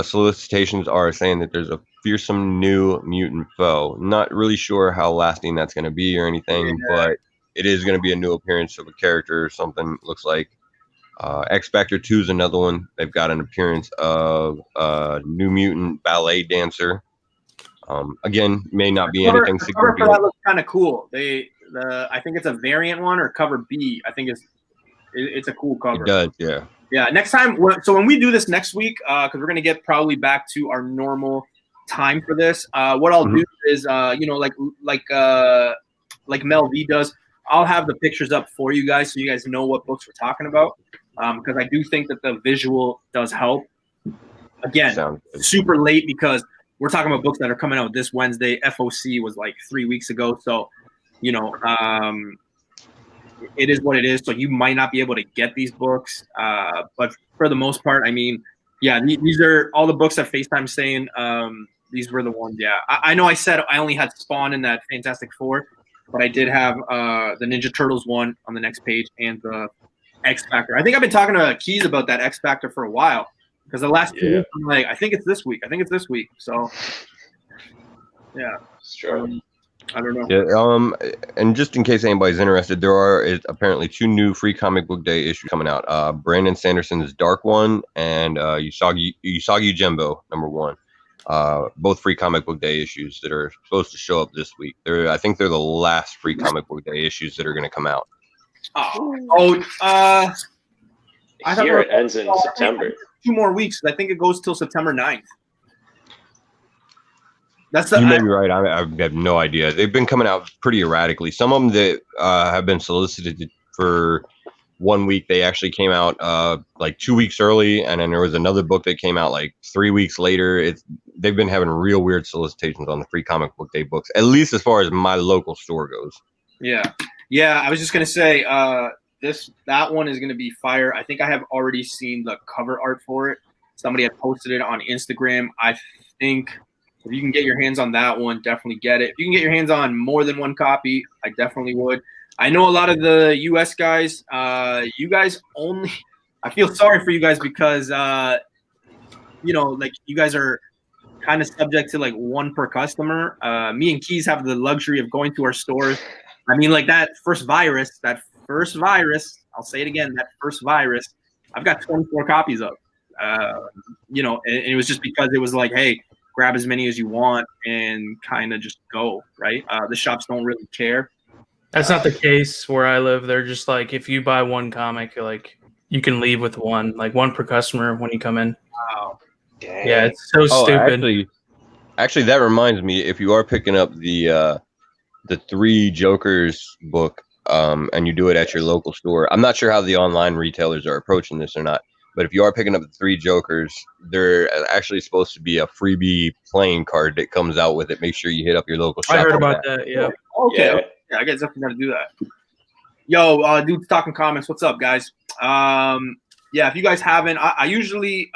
Solicitations are saying that there's a fearsome new mutant foe. Not really sure how lasting that's going to be or anything, but it is going to be a new appearance of a character or something, looks like. X Factor 2 is another one. They've got an appearance of a New Mutant ballet dancer. Again, may not be anything significant. Cover for that looks kind of cool. I think it's a variant one, or cover B. I think it's a cool cover. It does, yeah. Yeah. Next time, so when we do this next week, because we're gonna get probably back to our normal time for this. What I'll do is, like Mel V does, I'll have the pictures up for you guys so you guys know what books we're talking about. Because I do think that the visual does help. Again, super late because we're talking about books that are coming out this Wednesday. FOC was like 3 weeks ago. So, it is what it is. So you might not be able to get these books. But for the most part, I mean, yeah, these are all the books that FaceTime's saying. These were the ones. Yeah, I know I said I only had Spawn in that Fantastic Four, but I did have the Ninja Turtles one on the next page and the X Factor. I think I've been talking to Keys about that X Factor for a while because the last 2 weeks, I'm like, I think it's this week. So, yeah, it's true. I don't know. Yeah. And just in case anybody's interested, there are apparently 2 new Free Comic Book Day issues coming out. Brandon Sanderson's Dark One and Usagi Jimbo #1. Both Free Comic Book Day issues that are supposed to show up this week. I think they're the last Free Comic Book Day issues that are going to come out. I Here it ends in September. 2 more weeks. I think it goes till September 9th. You may be right. I have no idea. They've been coming out pretty erratically. Some of them that have been solicited for 1 week, they actually came out like 2 weeks early, and then there was another book that came out like 3 weeks later. They've been having real weird solicitations on the Free Comic Book Day books, at least as far as my local store goes. Yeah. I was just gonna say that one is gonna be fire. I think I have already seen the cover art for it. Somebody had posted it on Instagram. I think if you can get your hands on that one, definitely get it. If you can get your hands on more than 1 copy, I definitely would. I know a lot of the US guys, you guys only, I feel sorry for you guys because, like you guys are kind of subject to like one per customer. Me and Keys have the luxury of going to our stores. I mean, like that first virus, I'll say it again, that first virus, I've got 24 copies of. You know, and it was just because it was like, hey, grab as many as you want and kind of just go, right? The shops don't really care. That's not the case where I live. They're just like, if you buy one comic, like you can leave with one, like one per customer when you come in. Wow. Dang. Yeah, it's so stupid. Actually, that reminds me. If you are picking up the Three Jokers book, and you do it at your local store, I'm not sure how the online retailers are approaching this or not. But if you are picking up the Three Jokers, they're actually supposed to be a freebie playing card that comes out with it. Make sure you hit up your local shop. I heard about that. Yeah. Okay. Yeah, I guess definitely got to do that. Yo, dudes talking comments. What's up, guys? Yeah, if you guys haven't, I usually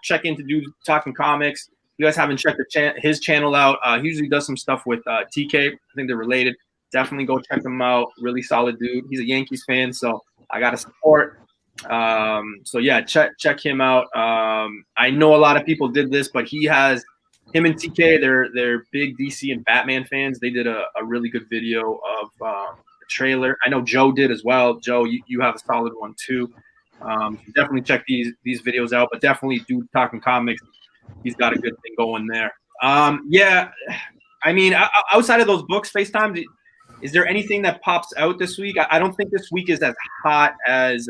check into Dudes Talking Comics. If you guys haven't checked his channel out, he usually does some stuff with TK. I think they're related. Definitely go check them out. Really solid dude. He's a Yankees fan, so I got to support. So yeah, check him out. I know a lot of people did this, but him and TK, they're big DC and Batman fans. They did a really good video of the trailer. I know Joe did as well. Joe, you have a solid one too. Definitely check these videos out, but definitely Dude Talking Comics. He's got a good thing going there. Yeah, I mean, outside of those books, FaceTime, is there anything that pops out this week? I don't think this week is as hot as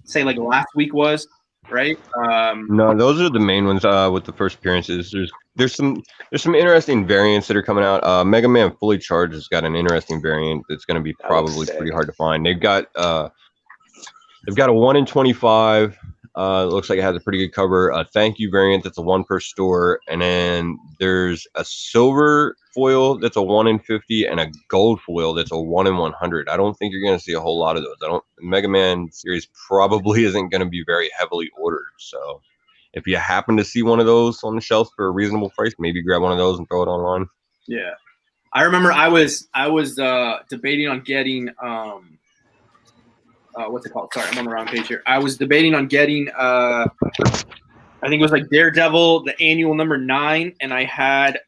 say like last week was, right? No, those are the main ones with the first appearances. There's some interesting variants that are coming out. Mega Man Fully Charged has got an interesting variant that's going to be probably pretty hard to find. They've got a 1 in 25. It looks like it has a pretty good cover. A thank you variant that's a 1 per store, and then there's a silver foil that's a 1 in 50, and a gold foil that's a 1 in 100. I don't think you're going to see a whole lot of those. The Mega Man series probably isn't going to be very heavily ordered. So if you happen to see one of those on the shelf for a reasonable price, maybe grab one of those and throw it online. Yeah, I remember I was debating on getting what's it called? Sorry, I'm on the wrong page here. I was debating on getting I think it was like Daredevil, the annual number 9, and I had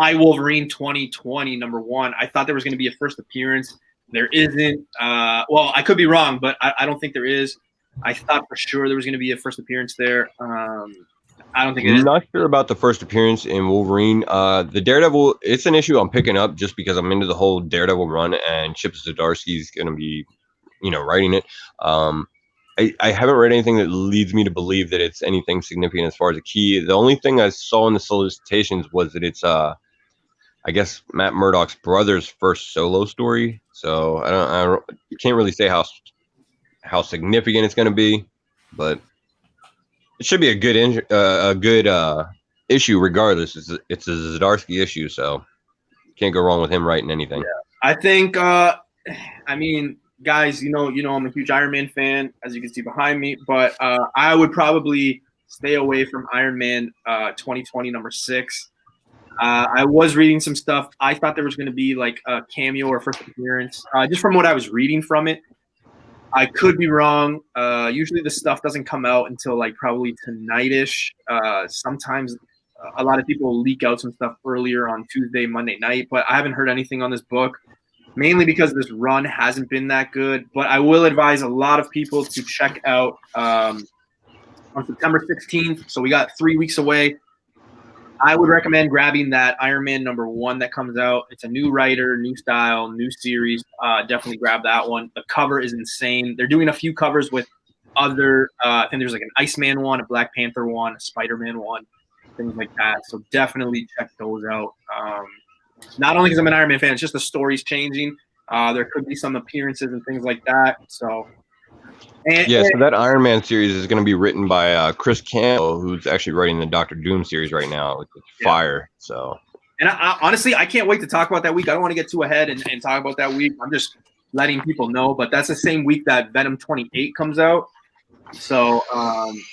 I Wolverine 2020 number 1. I thought there was going to be a first appearance. There isn't. Well, I could be wrong, but I don't think there is. I thought for sure there was going to be a first appearance there. I don't think it is. I'm not sure about the first appearance in Wolverine. The Daredevil, it's an issue I'm picking up just because I'm into the whole Daredevil run, and Chip Zdarsky's going to be, writing it. I haven't read anything that leads me to believe that it's anything significant as far as a key. The only thing I saw in the solicitations was that it's, I guess, Matt Murdock's brother's first solo story. So I can't really say how significant it's going to be, but it should be a good issue regardless. It's a Zdarsky issue, so can't go wrong with him writing anything. Yeah. I think, I mean, guys, I'm a huge Iron Man fan, as you can see behind me, but I would probably stay away from Iron Man 2020 number 6. I was reading some stuff. I thought there was going to be like a cameo or first appearance, just from what I was reading from it. I could be wrong. Usually the stuff doesn't come out until like probably tonight-ish. Sometimes a lot of people leak out some stuff earlier on Tuesday, Monday night, but I haven't heard anything on this book, mainly because this run hasn't been that good. But I will advise a lot of people to check out on September 16th. So we got 3 weeks away. I would recommend grabbing that Iron Man number 1 that comes out. It's a new writer, new style, new series. Definitely grab that one. The cover is insane. They're doing a few covers with other, I think there's like an Iceman one, a Black Panther one, a Spider-Man one, things like that. So definitely check those out. Not only because I'm an Iron Man fan, it's just the story's changing. There could be some appearances and things like that. So so that Iron Man series is going to be written by Chris Campbell, who's actually writing the Doctor Doom series right now. It's fire. So, and honestly, I can't wait to talk about that week. I don't want to get too ahead and talk about that week. I'm just letting people know, but that's the same week that Venom 28 comes out. So,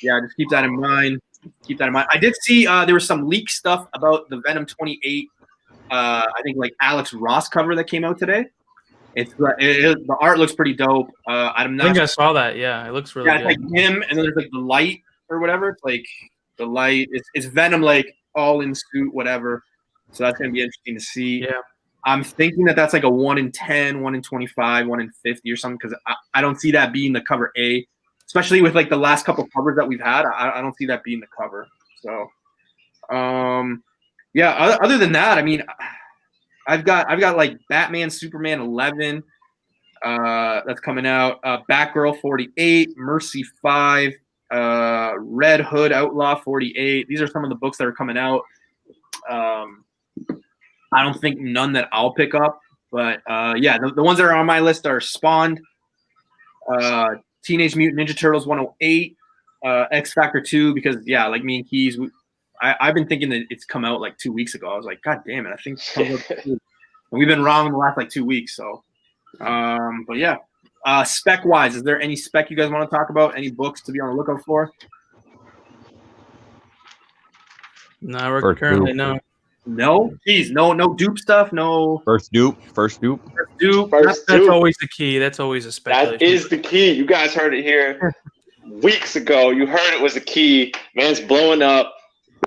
just keep that in mind. I did see there was some leak stuff about the Venom 28. I think like Alex Ross cover that came out today. The art looks pretty dope. I think I saw that. Yeah, it looks really good. It's like him, and then there's like the light or whatever. It's like the light. It's Venom like all in suit, whatever. So that's gonna be interesting to see. Yeah. I'm thinking that that's like a 1 in 10, 1 in 25, 1 in 50 or something, because I don't see that being the cover A, especially with like the last couple covers that we've had. I don't see that being the cover. So, yeah. Other than that, I mean, I've got like Batman, Superman 11, that's coming out. Batgirl 48, Mercy 5, Red Hood Outlaw 48. These are some of the books that are coming out. I don't think none that I'll pick up, but yeah, the ones that are on my list are Spawned, Teenage Mutant Ninja Turtles 108, X Factor 2, because yeah, like me and Keys, I've been thinking that it's come out like 2 weeks ago. I was like, God damn it, I think it's come out and we've been wrong in the last like 2 weeks. So, but yeah, spec wise, is there any spec you guys want to talk about? Any books to be on the lookout for? No, we're currently no. No, geez, no dupe stuff. No First dupe. dupe. First That's dupe. always the key. That's always a speculation. That is the key. You guys heard it here weeks ago. You heard it was a key. Man's blowing up.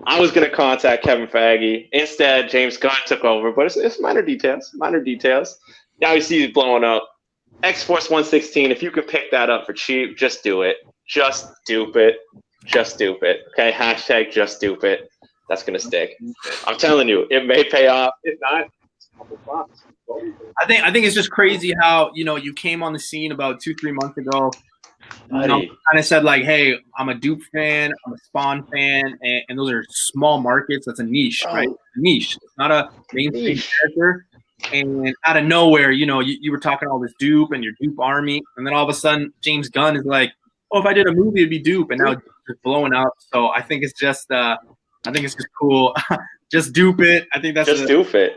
I was gonna contact Kevin Feige. Instead, James Gunn took over. But it's minor details. Minor details. Now you see he's blowing up. X-Force 116. If you can pick that up for cheap, just do it. Just dupe it. Just dupe it. Okay. Hashtag just dupe it. That's gonna stick. I'm telling you, it may pay off. If not, it's a couple bucks. I think it's just crazy how you came on the scene about 2-3 months ago. Kind of said like, hey, I'm a Dupe fan, I'm a Spawn fan, and those are small markets. That's a niche, right? A niche. It's not a mainstream character. And out of nowhere, you were talking all this Dupe and your Dupe army, and then all of a sudden, James Gunn is like, oh, if I did a movie, it'd be Dupe, and now it's just blowing up. So I think it's just cool. Just dupe it. I think that's dupe it.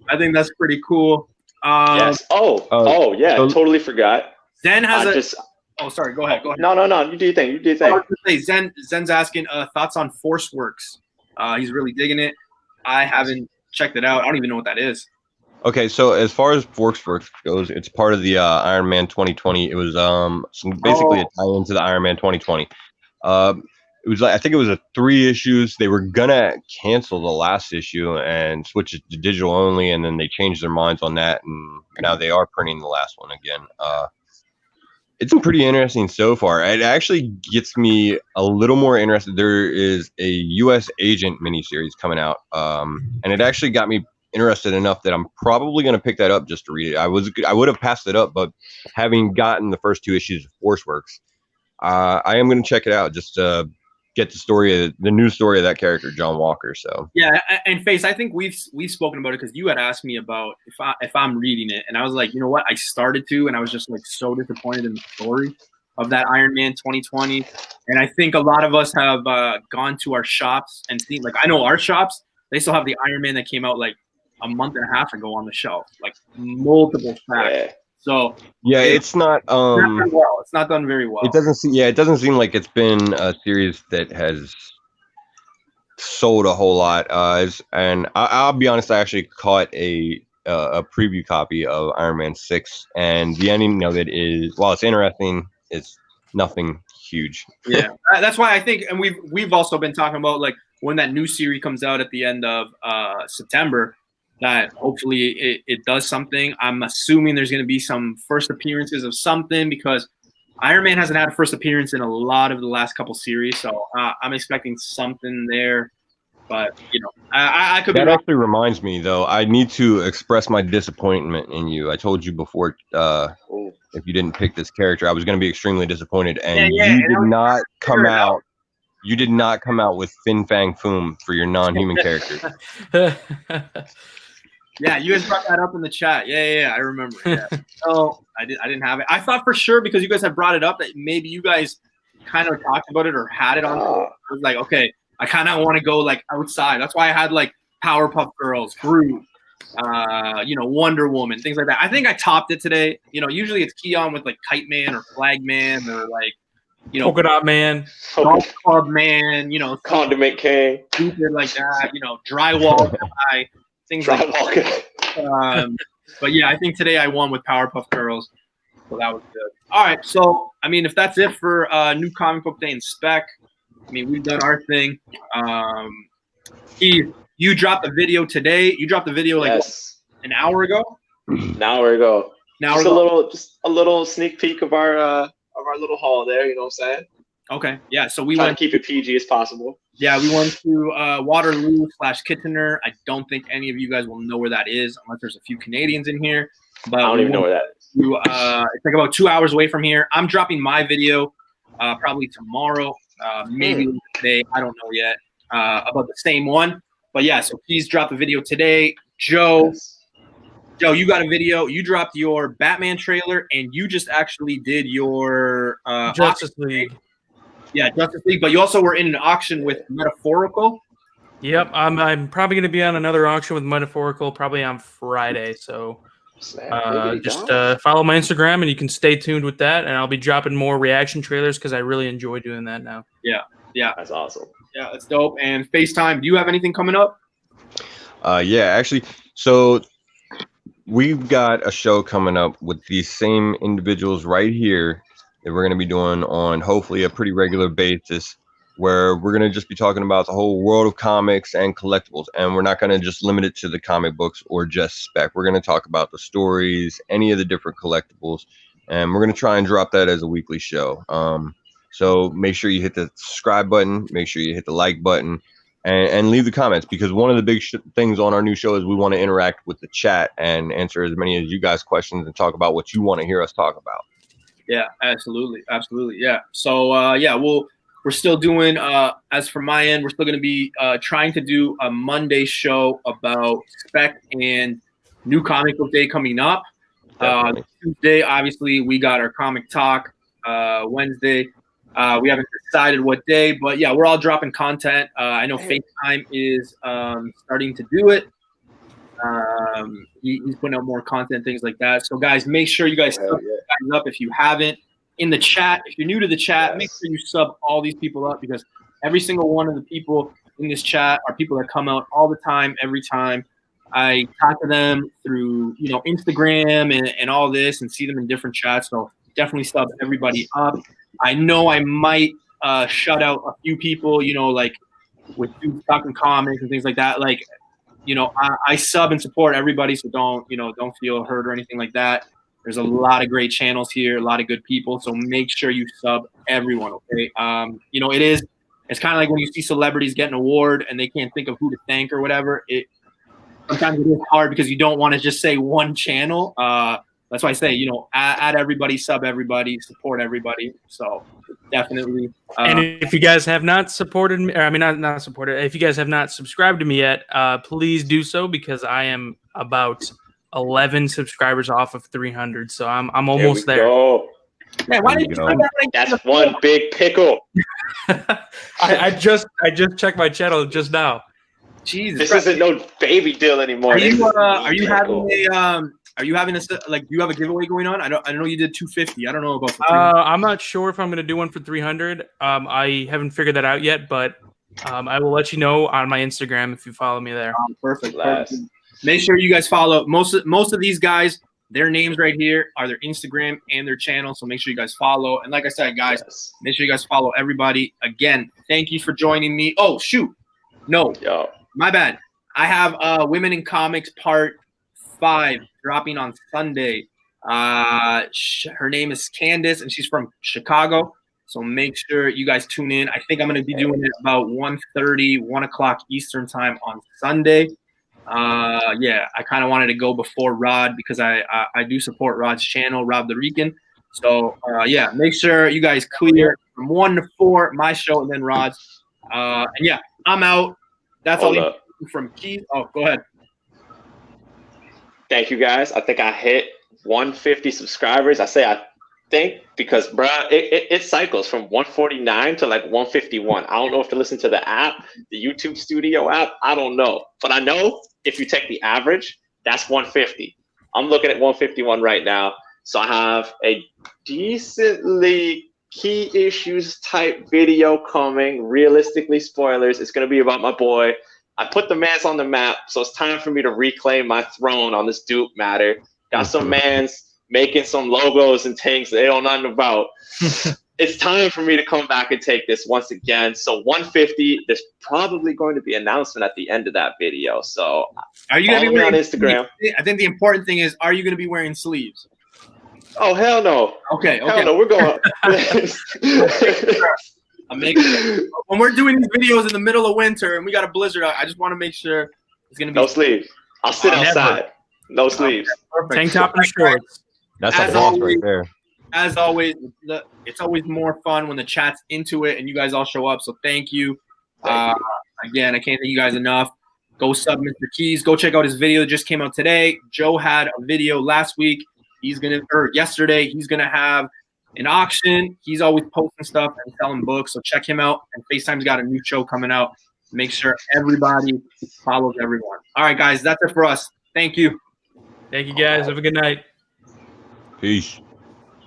I think that's pretty cool. Yes. Oh yeah. Totally forgot. Zen has Oh, sorry. Go ahead. No. You do your thing. I was gonna say Zen's asking thoughts on Forceworks. He's really digging it. I haven't checked it out. I don't even know what that is. Okay, so as far as Forceworks goes, it's part of the Iron Man 2020. It was basically a tie-in to the Iron Man 2020. It was like, I think it was 3 issues. They were gonna cancel the last issue and switch it to digital only, and then they changed their minds on that, and now they are printing the last one again. It's been pretty interesting so far. It actually gets me a little more interested. There is a U.S. Agent miniseries coming out, and it actually got me interested enough that I'm probably going to pick that up just to read it. I would have passed it up, but having gotten the first 2 issues of Forceworks, I am going to check it out just to get the new story of that character, John Walker. So yeah, and Face, I think we've spoken about it because you had asked me about if I'm reading it, and I was like, you know what, I started to, and I was just like so disappointed in the story of that Iron Man 2020, and I think a lot of us have gone to our shops and seen, like, I know our shops, they still have the Iron Man that came out like a month and a half ago on the shelf, like multiple packs. Yeah. So yeah, it's not done well. It's not done very well. It doesn't seem like it's been a series that has sold a whole lot. And I'll be honest, I actually caught a preview copy of Iron Man 6, and the ending of it is, while it's interesting, it's nothing huge. Yeah, that's why I think, and we've also been talking about, like, when that new series comes out at the end of September, that hopefully it does something. I'm assuming there's going to be some first appearances of something, because Iron Man hasn't had a first appearance in a lot of the last couple series, so I'm expecting something there. But I could be That wrong. actually reminds me, though, I need to express my disappointment in you. I told you before, if you didn't pick this character, I was going to be extremely disappointed, and you did not come out. You did not come out with Fin Fang Foom for your non-human character. Yeah, you guys brought that up in the chat. Yeah, I remember. Yeah. So I didn't have it. I thought for sure, because you guys had brought it up, that maybe you guys kind of talked about it or had it on. I was like, okay, I kind of want to go like outside. That's why I had like Powerpuff Girls, Groot, Wonder Woman, things like that. I think I topped it today. Usually it's Keon with like Kite Man or Flag Man or like, Polka Dot Man, Golf Club Man, Condiment King, stupid like that, Drywall Guy. Things like that. But yeah, I think today I won with Powerpuff Girls, so that was good. All right, so I mean, if that's it for new comic book day and spec, I mean, we've done our thing. Keith, you dropped a video today. You dropped a video like Yes. what, an hour ago. An hour ago. Just a little sneak peek of our little haul there. You know what I'm saying? Okay, yeah. So we Trying went. to keep it PG as possible. Yeah, we went to Waterloo/Kitchener. I don't think any of you guys will know where that is unless there's a few Canadians in here. But I don't even know where that is. it's like about 2 hours away from here. I'm dropping my video probably tomorrow, maybe today. I don't know yet about the same one. But yeah, so please drop the video today. Joe, you got a video. You dropped your Batman trailer, and you just actually did your Justice League. Yeah, Justice League. But you also were in an auction with Metaphorical. Yep, I'm probably going to be on another auction with Metaphorical probably on Friday. So just follow my Instagram and you can stay tuned with that. And I'll be dropping more reaction trailers because I really enjoy doing that now. Yeah, that's awesome. Yeah, that's dope. And FaceTime, do you have anything coming up? Yeah, actually, so we've got a show coming up with these same individuals right here that we're going to be doing on hopefully a pretty regular basis, where we're going to just be talking about the whole world of comics and collectibles. And we're not going to just limit it to the comic books or just spec. We're going to talk about the stories, any of the different collectibles, and we're going to try and drop that as a weekly show. So make sure you hit the subscribe button, make sure you hit the like button, and leave the comments, because one of the big things on our new show is we want to interact with the chat and answer as many as you guys questions and talk about what you want to hear us talk about. Yeah, absolutely. Yeah. So we're still doing, as for my end, we're still going to be trying to do a Monday show about spec and new comic book day coming up. Tuesday, obviously, we got our comic talk. Wednesday, we haven't decided what day, but yeah, we're all dropping content. I know FaceTime is starting to do it. He's putting out more content, things like that. So guys, make sure you guys sub guys up if you haven't. In the chat, if you're new to the chat, make sure you sub all these people up, because every single one of the people in this chat are people that come out all the time, every time. I talk to them through, Instagram and all this, and see them in different chats. So definitely sub everybody up. I know I might shut out a few people, like with dudes talking comics and things like that. Like, I sub and support everybody, so don't feel hurt or anything like that. There's a lot of great channels here, a lot of good people, so make sure you sub everyone, okay? It's kind of like when you see celebrities get an award and they can't think of who to thank or whatever. Sometimes it is hard because you don't want to just say one channel. That's why I say, add everybody, sub everybody, support everybody. So definitely. And if you guys have not supported me, not supported, if you guys have not subscribed to me yet, please do so, because I am about 11 subscribers off of 300. So I'm almost there. Man, why didn't you That's one big pickle. I just checked my channel just now. Jesus, this isn't no baby deal anymore. Are you having do you have a giveaway going on? I know you did 250. I don't know about. I'm not sure if I'm going to do one for 300. I haven't figured that out yet, but I will let you know on my Instagram if you follow me there. Perfect. Make sure you guys follow most of these guys. Their names right here are their Instagram and their channel, so make sure you guys follow. And like I said, guys, make sure you guys follow everybody. Again, thank you for joining me. Oh shoot, no, my bad. I have Women in Comics Part 5 dropping on Sunday. Her name is Candace, and she's from Chicago. So make sure you guys tune in. I think I'm going to be doing it about 1:30, 1 o'clock Eastern time on Sunday. I kind of wanted to go before Rod, because I do support Rod's channel, Rob the Rican. So make sure you guys clear from 1 to 4, my show, and then Rod's. I'm out. That's all from Keith. Oh, go ahead. Thank you guys. I think I hit 150 subscribers. I think because it cycles from 149 to like 151. I don't know if to listen to the app, the YouTube Studio app. I don't know, but I know if you take the average, that's 150. I'm looking at 151 right now. So I have a decently key issues type video coming. Realistically, spoilers. It's going to be about my boy. I put the mans on the map, so it's time for me to reclaim my throne on this dupe matter. Got some mans making some logos and things they don't know nothing about. it's time for me to come back and take this once again. So 150, there's probably going to be an announcement at the end of that video. So are you going to follow be me on wearing sleeves? Instagram? I think the important thing is, are you going to be wearing sleeves? Oh, hell no. Okay. Hell no, we're going. When we're doing these videos in the middle of winter and we got a blizzard out, I just want to make sure it's going to be no sleeves. I'll sit outside. No sleeves. Perfect. Tank top and shorts. That's As a boss always- right there. As always, it's always more fun when the chat's into it and you guys all show up. So thank you. Again, I can't thank you guys enough. Go sub Mr. Keys. Go check out his video that just came out today. Joe had a video last week. Yesterday. He's gonna have an auction. He's always posting stuff and selling books. So check him out. And FaceTime's got a new show coming out. Make sure everybody follows everyone. All right, guys, that's it for us. Thank you. Thank you guys. Have a good night. Peace.